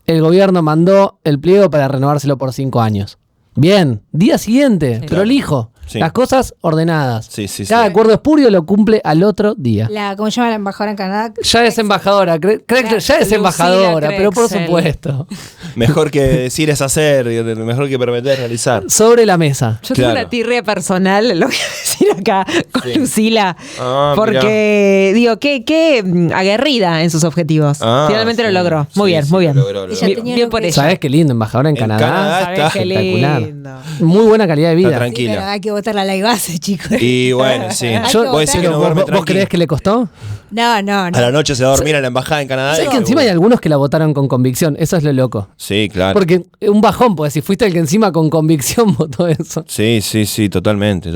el gobierno mandó el pliego para renovárselo por 5 años. Bien, día siguiente, prolijo. Sí. Las cosas ordenadas. Cada acuerdo espurio lo cumple al otro día. ¿Cómo se llama la embajadora en Canadá? Ya es embajadora, ya es embajadora, pero por supuesto. Mejor que decir es hacer, mejor que prometer es realizar. Sobre la mesa. Yo tengo Claro. una tirria personal, lo voy a decir acá con Sí. Lucila, Ah, porque digo, qué aguerrida en sus objetivos. Ah, Finalmente sí. lo logró. Muy Sí, bien, sí, muy bien. lo logró. Ella Bien, tenía bien lo por que- ella. ¿Sabes qué lindo? Embajadora en Canadá. Canadá ¿Sabés está qué espectacular. lindo? Muy buena calidad de vida. Está Sí, pero tranquila. hay que votar la ley base, chicos. Y bueno, sí. Hay que Vos decís votar. que Pero no ¿vos, duerme vos tranquilo. creés que le costó? No. A la noche se va a dormir en la embajada en Canadá. ¿Sabes y que encima hay algunos que la votaron con convicción? Eso es lo loco. Sí, claro. Porque un bajón, pues si fuiste el que encima con convicción votó eso. Sí, totalmente.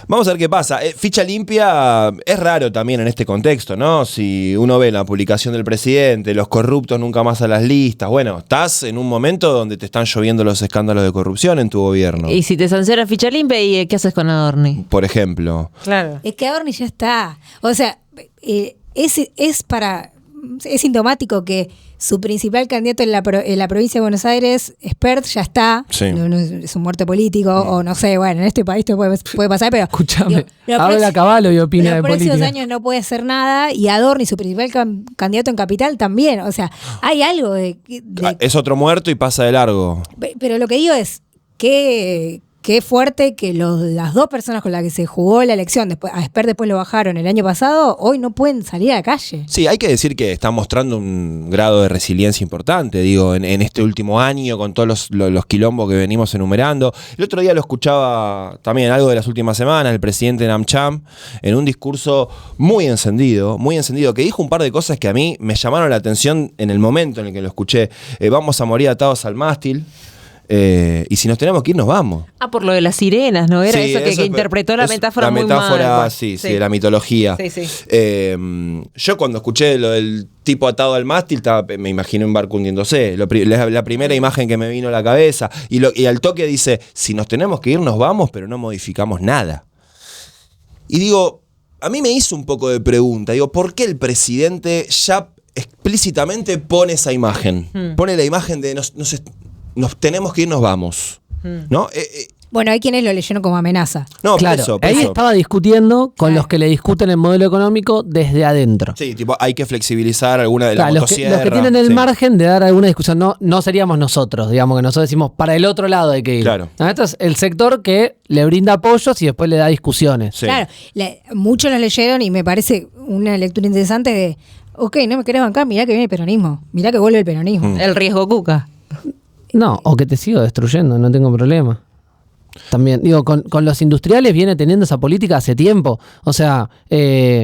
Vamos a ver qué pasa. Ficha limpia es raro también en este contexto, ¿no? Si uno ve la publicación del presidente, los corruptos nunca más a las listas, bueno, estás en un momento donde te están lloviendo los escándalos de corrupción en tu gobierno, Y si te sancionan ficha limpia, ¿y qué haces con Adorni? por ejemplo. Claro. Es que Adorni ya está. O sea, es sintomático que su principal candidato en la provincia de Buenos Aires, Spert, ya está. Sí. No, es un muerto político, o no sé, bueno, en este país te puede pasar, pero. Escúchame, los habla próximos- a caballo y opina de Los próximos política. años no puede hacer nada, y Adorni, su principal candidato en capital, también. O sea, hay algo de Es otro muerto y pasa de largo. pero lo que digo es que qué fuerte que las dos personas con las que se jugó la elección, después, a Spert después lo bajaron el año pasado, hoy no pueden salir a la calle. Sí, hay que decir que está mostrando un grado de resiliencia importante, digo, en este último año, con todos los quilombos que venimos enumerando. El otro día lo escuchaba también, algo de las últimas semanas, el presidente Namcham, en un discurso muy encendido, que dijo un par de cosas que a mí me llamaron la atención en el momento en el que lo escuché. Vamos a morir atados al mástil. Y si nos tenemos que ir, nos vamos. Por lo de las sirenas, ¿no? Era Sí, eso que es- interpretó la es metáfora muy metáfora, mal. sí, de la mitología. Sí. Yo cuando escuché lo del tipo atado al mástil, me imaginé un barco hundiéndose. La primera imagen que me vino a la cabeza. Y al toque dice, si nos tenemos que ir, nos vamos, pero no modificamos nada. Y digo, a mí me hizo un poco de pregunta. Digo, ¿por qué el presidente ya explícitamente pone esa imagen? Pone la imagen de nos tenemos que ir, nos vamos. ¿No? Bueno, hay quienes lo leyeron como amenaza. No, Claro, por ahí eso. estaba discutiendo con Claro. los que le discuten el modelo económico desde adentro. Sí, tipo, hay que flexibilizar alguna de las Claro, los que motosierras. tienen el Sí. margen de dar alguna discusión, no seríamos nosotros, digamos que nosotros decimos, para el otro lado hay que ir. Claro. No, esto es el sector que le brinda apoyos y después le da discusiones. Sí. Claro, muchos lo leyeron y me parece una lectura interesante de, ok, no me querés bancar, mirá que viene el peronismo, mirá que vuelve el peronismo. El riesgo Cuca. No, o que te sigo destruyendo, no tengo problema. También, digo, con los industriales viene teniendo esa política hace tiempo. O sea,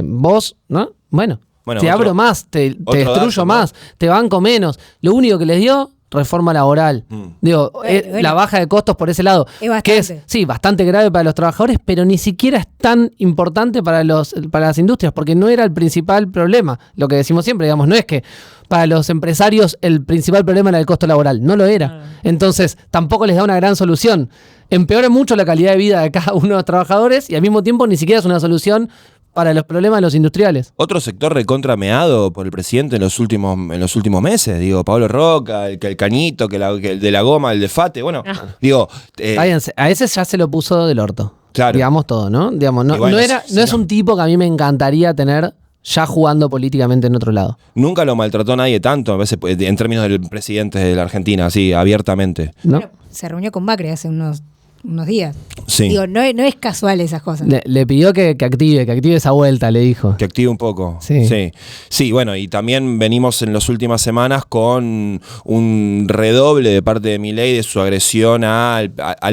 vos, ¿no? Bueno, Bueno, te otro- abro más, te otro destruyo dato, ¿no? más, te banco menos. Lo único que les dio, reforma laboral. Digo, Bueno. la baja de costos por ese lado. Es bastante. Que es, sí, bastante grave para los trabajadores, pero ni siquiera es tan importante para las industrias, porque no era el principal problema. Lo que decimos siempre, digamos, no es que para los empresarios el principal problema era el costo laboral, no lo era. Entonces, tampoco les da una gran solución. Empeora mucho la calidad de vida de cada uno de los trabajadores y al mismo tiempo ni siquiera es una solución para los problemas de los industriales. Otro sector recontrameado por el presidente en los últimos meses, digo, Pablo Roca, el Cañito, que el de la goma, el de Fate, bueno, digo, Váyanse, a ese ya se lo puso del orto. Claro. Digamos todo, ¿no? Digamos, no, Y bueno, no es un tipo que a mí me encantaría tener ya jugando políticamente en otro lado. nunca lo maltrató nadie tanto, a veces en términos del presidente de la Argentina, así, abiertamente. ¿No? Bueno, se reunió con Macri hace unos días. Sí. Digo, no es casual esas cosas. Le pidió que active esa vuelta, le dijo. Que active un poco. Sí. Sí, bueno, y también venimos en las últimas semanas con un redoble de parte de Milei de su agresión a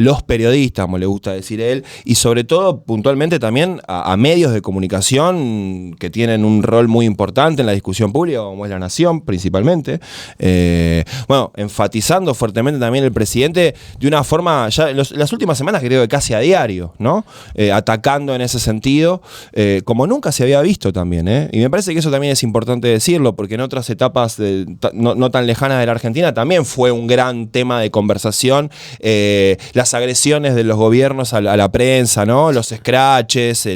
los periodistas, como le gusta decir él, y sobre todo, puntualmente también a medios de comunicación que tienen un rol muy importante en la discusión pública, como es La Nación, principalmente. Bueno, enfatizando fuertemente también el presidente de una forma, ya en las últimas semanas creo que casi a diario, ¿no? Atacando en ese sentido, como nunca se había visto también, ¿eh? Y me parece que eso también es importante decirlo, porque en otras etapas no tan lejanas de la Argentina también fue un gran tema de conversación, las agresiones de los gobiernos a la prensa, ¿no? Los scratches,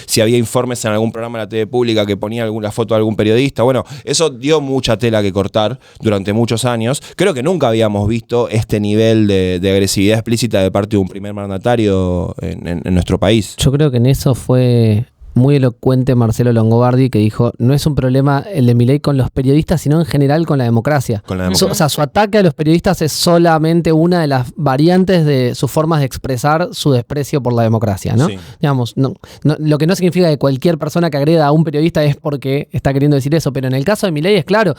si había informes en algún programa de la TV pública que ponía alguna foto de algún periodista, bueno, eso dio mucha tela que cortar durante muchos años. Creo que nunca habíamos visto este nivel de agresividad explícita de parte de un primer mandatario en nuestro país. Yo creo que en eso fue muy elocuente Marcelo Longobardi, que dijo, no es un problema el de Milei con los periodistas, sino en general con la democracia. O sea, su ataque a los periodistas es solamente una de las variantes de sus formas de expresar su desprecio por la democracia, ¿no? Sí. Digamos, lo que no significa que cualquier persona que agreda a un periodista es porque está queriendo decir eso, pero en el caso de Milei es claro,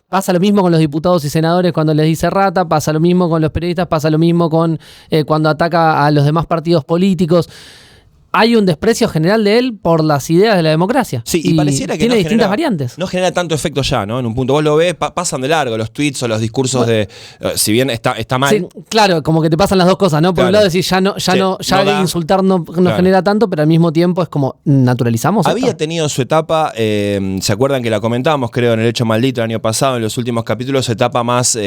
pasa lo mismo con los diputados y senadores cuando les dice rata, pasa lo mismo con los periodistas, pasa lo mismo con cuando ataca a los demás partidos políticos. Hay un desprecio general de él por las ideas de la democracia. Sí, y pareciera que tiene no distintas genera, variantes. No genera tanto efecto ya, ¿no? En un punto vos lo ves, pasan de largo los tweets o los discursos si bien está mal. Sí, claro, como que te pasan las dos cosas, ¿no? Por un lado decís, ya insultar no genera tanto, pero al mismo tiempo es como, naturalizamos esto. Había tenido su etapa, ¿se acuerdan que la comentábamos, creo, en El Hecho Maldito el año pasado, en los últimos capítulos, su etapa más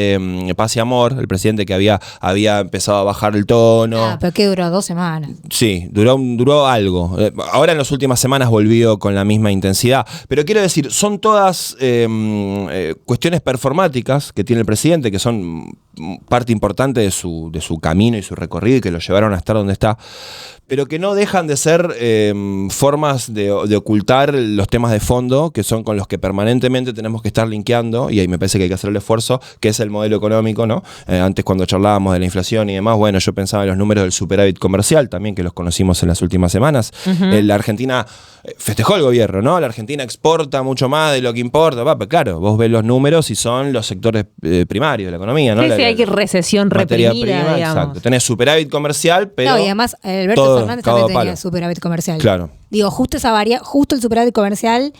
paz y amor, el presidente que había empezado a bajar el tono. Pero que duró 2 semanas. Sí, duró algo. Ahora en las últimas semanas volvió con la misma intensidad. Pero quiero decir, son todas cuestiones performáticas que tiene el presidente, que son parte importante de su camino y su recorrido y que lo llevaron a estar donde está, pero que no dejan de ser formas de ocultar los temas de fondo, que son con los que permanentemente tenemos que estar linkeando, y ahí me parece que hay que hacer el esfuerzo, que es el modelo económico, ¿no? Antes cuando charlábamos de la inflación y demás, bueno, yo pensaba en los números del superávit comercial también, que los conocimos en las últimas semanas. La Argentina festejó el gobierno, ¿no? La Argentina exporta mucho más de lo que importa. Pero claro, vos ves los números y son los sectores primarios de la economía, ¿no? Sí, hay que recesión reprimida, digamos. Exacto. Tenés superávit comercial, pero... No, y además Alberto Fernández también tenía superávit comercial. Claro. Digo, justo el superávit comercial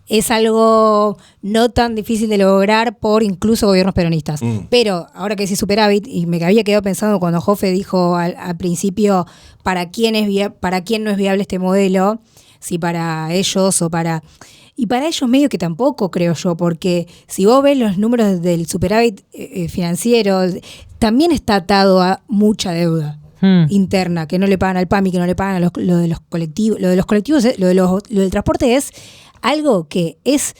es algo no tan difícil de lograr por incluso gobiernos peronistas. Pero ahora que decís superávit, y me había quedado pensando cuando Joffe dijo al principio para quién no es viable este modelo, si para ellos o para... Y para ellos medio que tampoco, creo yo, porque si vos ves los números del superávit financiero, también está atado a mucha deuda interna, que no le pagan al PAMI, que no le pagan a lo de los colectivos. Lo de los colectivos, lo del transporte es algo que es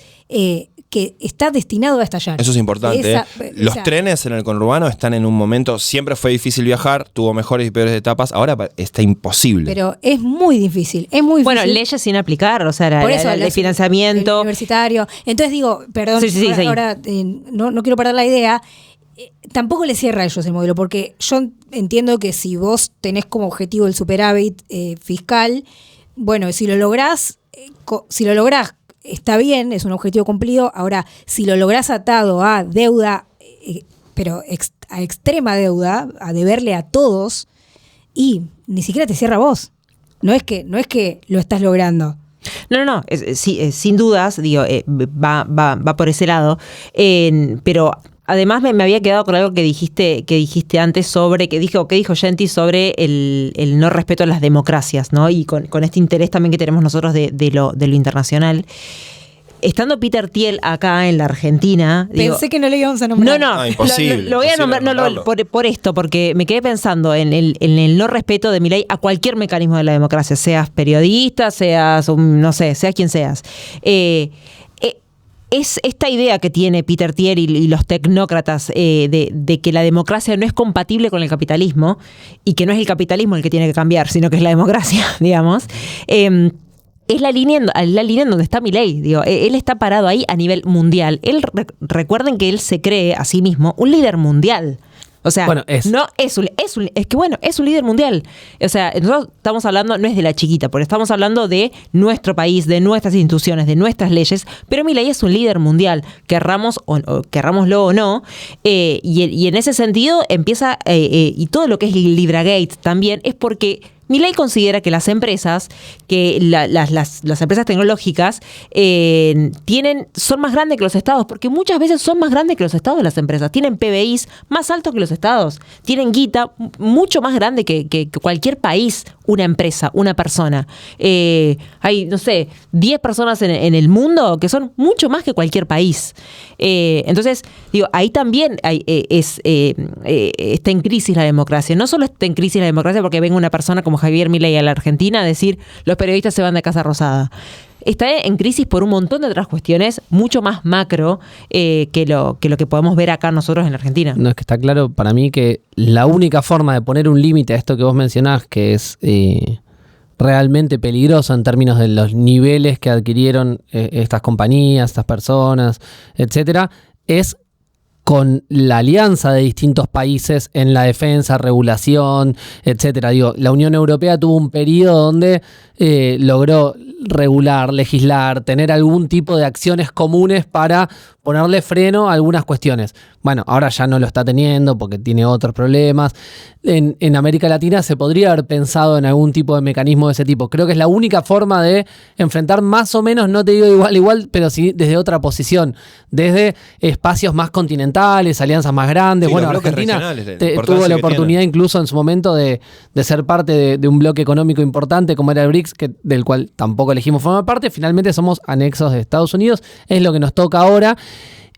que está destinado a estallar. Eso es importante. Los trenes en el conurbano están en un momento, siempre fue difícil viajar, tuvo mejores y peores etapas, ahora está imposible. Pero es muy difícil, es muy difícil. Bueno, leyes sin aplicar, o sea, el de financiamiento. El universitario. Entonces digo, perdón, ahora no quiero perder la idea, tampoco le cierra a ellos el modelo, porque yo entiendo que si vos tenés como objetivo el superávit fiscal, bueno, si lo lográs, está bien, es un objetivo cumplido. Ahora, si lo lográs atado a deuda, pero a extrema deuda, a deberle a todos, y ni siquiera te cierra a vos. No es que lo estás logrando. No, sin dudas, digo, va por ese lado, pero además me había quedado con algo que dijiste antes sobre, que dijo Genti sobre el no respeto a las democracias, ¿no? Y con este interés también que tenemos nosotros de lo internacional. Estando Peter Thiel acá en la Argentina... Pensé que no lo íbamos a nombrar. No, imposible. Lo voy a nombrar por esto, porque me quedé pensando en el no respeto de Milei a cualquier mecanismo de la democracia, seas periodista, seas quien seas. Es esta idea que tiene Peter Thiel y los tecnócratas de que la democracia no es compatible con el capitalismo y que no es el capitalismo el que tiene que cambiar, sino que es la democracia, digamos. Es la línea en donde está Milei. Digo, él está parado ahí a nivel mundial. Recuerden que él se cree a sí mismo un líder mundial. O sea, bueno, es un líder mundial. O sea, nosotros estamos hablando, no es de la chiquita, porque estamos hablando de nuestro país, de nuestras instituciones, de nuestras leyes, pero Milei es un líder mundial, querrámoslo o no, y en ese sentido empieza, y todo lo que es el Libragate también, es porque Milei considera que las empresas, que las empresas tecnológicas son más grandes que los estados, porque muchas veces son más grandes que los estados las empresas. Tienen PBIs más altos que los estados. Tienen guita mucho más grande que cualquier país, una empresa, una persona. Hay, 10 personas en el mundo que son mucho más que cualquier país. Entonces, digo, ahí también está en crisis la democracia. No solo está en crisis la democracia porque venga una persona como Javier Milei a la Argentina a decir los periodistas se van de Casa Rosada. Está en crisis por un montón de otras cuestiones mucho más macro que lo que podemos ver acá nosotros en la Argentina. No, es que está claro para mí que la única forma de poner un límite a esto que vos mencionás, que es realmente peligroso en términos de los niveles que adquirieron estas compañías, estas personas, etcétera, es con la alianza de distintos países en la defensa, regulación, etcétera. Digo, la Unión Europea tuvo un periodo donde logró regular, legislar, tener algún tipo de acciones comunes para ponerle freno a algunas cuestiones. Bueno, ahora ya no lo está teniendo porque tiene otros problemas. En América Latina se podría haber pensado en algún tipo de mecanismo de ese tipo. Creo que es la única forma de enfrentar más o menos, no te digo igual, pero sí desde otra posición, desde espacios más continentales, alianzas más grandes. Sí, bueno, Argentina tuvo la oportunidad incluso en su momento de ser parte de un bloque económico importante como era el BRICS, del cual tampoco elegimos formar parte. Finalmente somos anexos de Estados Unidos, es lo que nos toca ahora.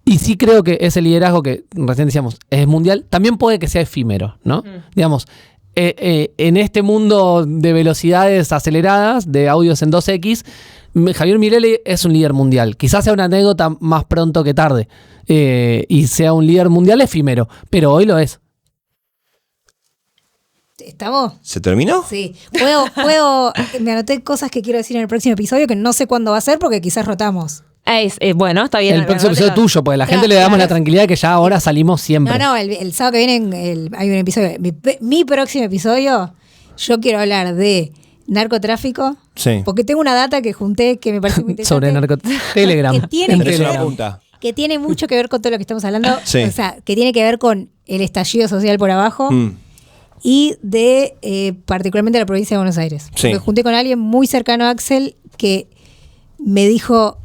Y sí creo que ese liderazgo que recién decíamos es mundial, también puede que sea efímero, ¿no? Digamos, en este mundo de velocidades aceleradas, de audios en 2X, Javier Milei es un líder mundial. Quizás sea una anécdota más pronto que tarde y sea un líder mundial efímero, pero hoy lo es. ¿Estamos? ¿Se terminó? Sí. Me anoté cosas que quiero decir en el próximo episodio que no sé cuándo va a ser porque quizás rotamos. Bueno, está bien. El próximo episodio tuyo, porque a la gente le damos la tranquilidad de que ya ahora salimos siempre. No, el sábado que viene hay un episodio. Mi próximo episodio, yo quiero hablar de narcotráfico. Sí. Porque tengo una data que junté que me parece muy interesante. Sobre narcotráfico. Telegram. Que tiene mucho que ver con todo lo que estamos hablando. Sí. O sea, que tiene que ver con el estallido social por abajo. Y de particularmente la provincia de Buenos Aires. Sí. Me junté con alguien muy cercano a Axel que me dijo,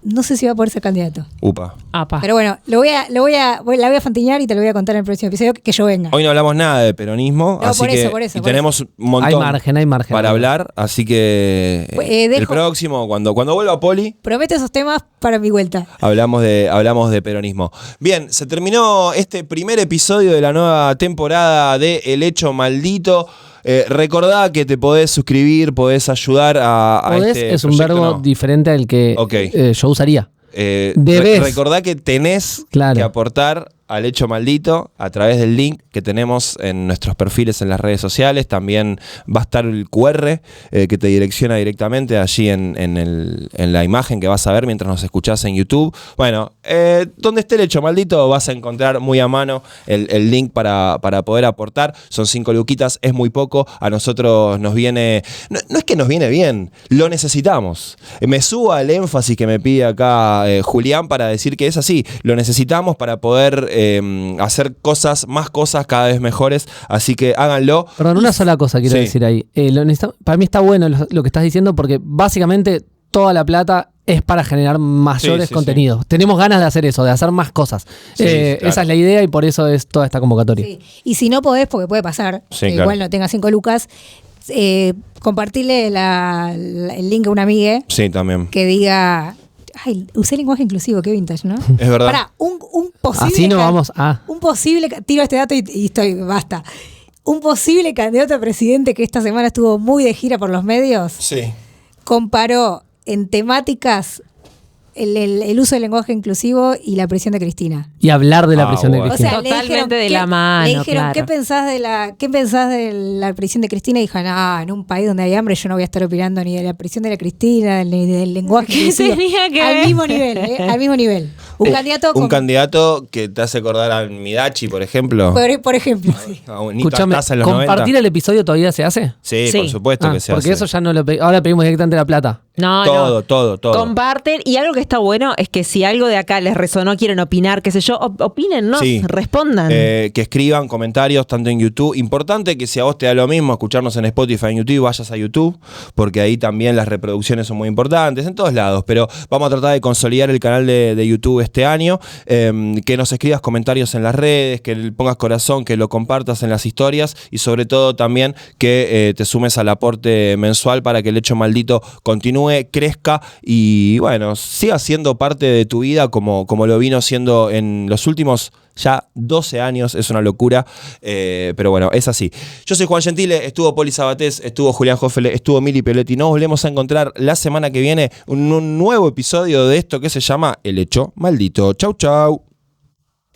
no sé si va a poder ser candidato. Upa. Pero bueno, la voy a fantiñar y te lo voy a contar en el próximo episodio que yo venga. Hoy no hablamos nada de peronismo, No, así por que eso. tenemos un montón Hay margen para hablar, así que el próximo, cuando vuelva Poli, prometo esos temas para mi vuelta. hablamos de peronismo. Bien, se terminó este primer episodio de la nueva temporada de El Hecho Maldito. Recordá que te podés suscribir, podés ayudar a podés este es un proyecto, verbo diferente al que yo usaría. Recordá que tenés que aportar al Hecho Maldito a través del link que tenemos en nuestros perfiles en las redes sociales. También va a estar el QR que te direcciona directamente allí en la imagen que vas a ver mientras nos escuchás en YouTube. Bueno, donde esté el Hecho Maldito vas a encontrar muy a mano el link para poder aportar. Son 5 luquitas, es muy poco. A nosotros nos viene... No es que nos viene bien, lo necesitamos. Me subo al énfasis que me pide acá Julián para decir que es así. Lo necesitamos para poder hacer más cosas cada vez mejores, así que háganlo. Perdón, una sola cosa quiero decir ahí. Para mí está bueno lo que estás diciendo porque básicamente toda la plata es para generar mayores contenidos. Sí. Tenemos ganas de hacer eso, de hacer más cosas. Claro. Esa es la idea y por eso es toda esta convocatoria. Sí. Y si no podés, porque puede pasar, igual no tengas 5 lucas, compartirle el link a una amiga también. Que diga... Ay, usé lenguaje inclusivo, qué vintage, ¿no? Es verdad. Pará, un posible... Así no vamos a... Un posible... Tiro este dato y basta. Un posible candidato a presidente que esta semana estuvo muy de gira por los medios. Sí. Comparó en temáticas el uso del lenguaje inclusivo y la prisión de Cristina. Y hablar de la prisión de Cristina. O sea, totalmente de la mano. Le dijeron, claro. ¿qué pensás de la prisión de Cristina? Y dijo, no, en un país donde hay hambre yo no voy a estar opinando ni de la prisión de la Cristina, ni del lenguaje inclusivo. Al mismo nivel, al mismo nivel. Un candidato que te hace acordar a Midachi, por ejemplo. Por ejemplo, sí. Escuchame, ¿compartir el episodio todavía se hace? Sí, por supuesto que se hace. Porque eso ya no lo pedimos. Ahora pedimos directamente la plata. Todo. Comparten. Y algo que está bueno es que si algo de acá les resonó, quieren opinar, qué sé yo, opinen, ¿no? Sí. Respondan. Que escriban comentarios tanto en YouTube. Importante que si a vos te da lo mismo escucharnos en Spotify, en YouTube, vayas a YouTube, porque ahí también las reproducciones son muy importantes, en todos lados. Pero vamos a tratar de consolidar el canal de YouTube este año. Que nos escribas comentarios en las redes, que le pongas corazón, que lo compartas en las historias y sobre todo también que te sumes al aporte mensual para que el Hecho Maldito continúe, crezca y bueno, siga siendo parte de tu vida como lo vino siendo en los últimos ya 12 años, es una locura, pero bueno, es así. Yo soy Juan Gentile, estuvo Poli Sabatés, estuvo Julián Hoffele, estuvo Mili Peletti. Nos volvemos a encontrar la semana que viene un nuevo episodio de esto que se llama El Hecho Maldito. Chau, chau.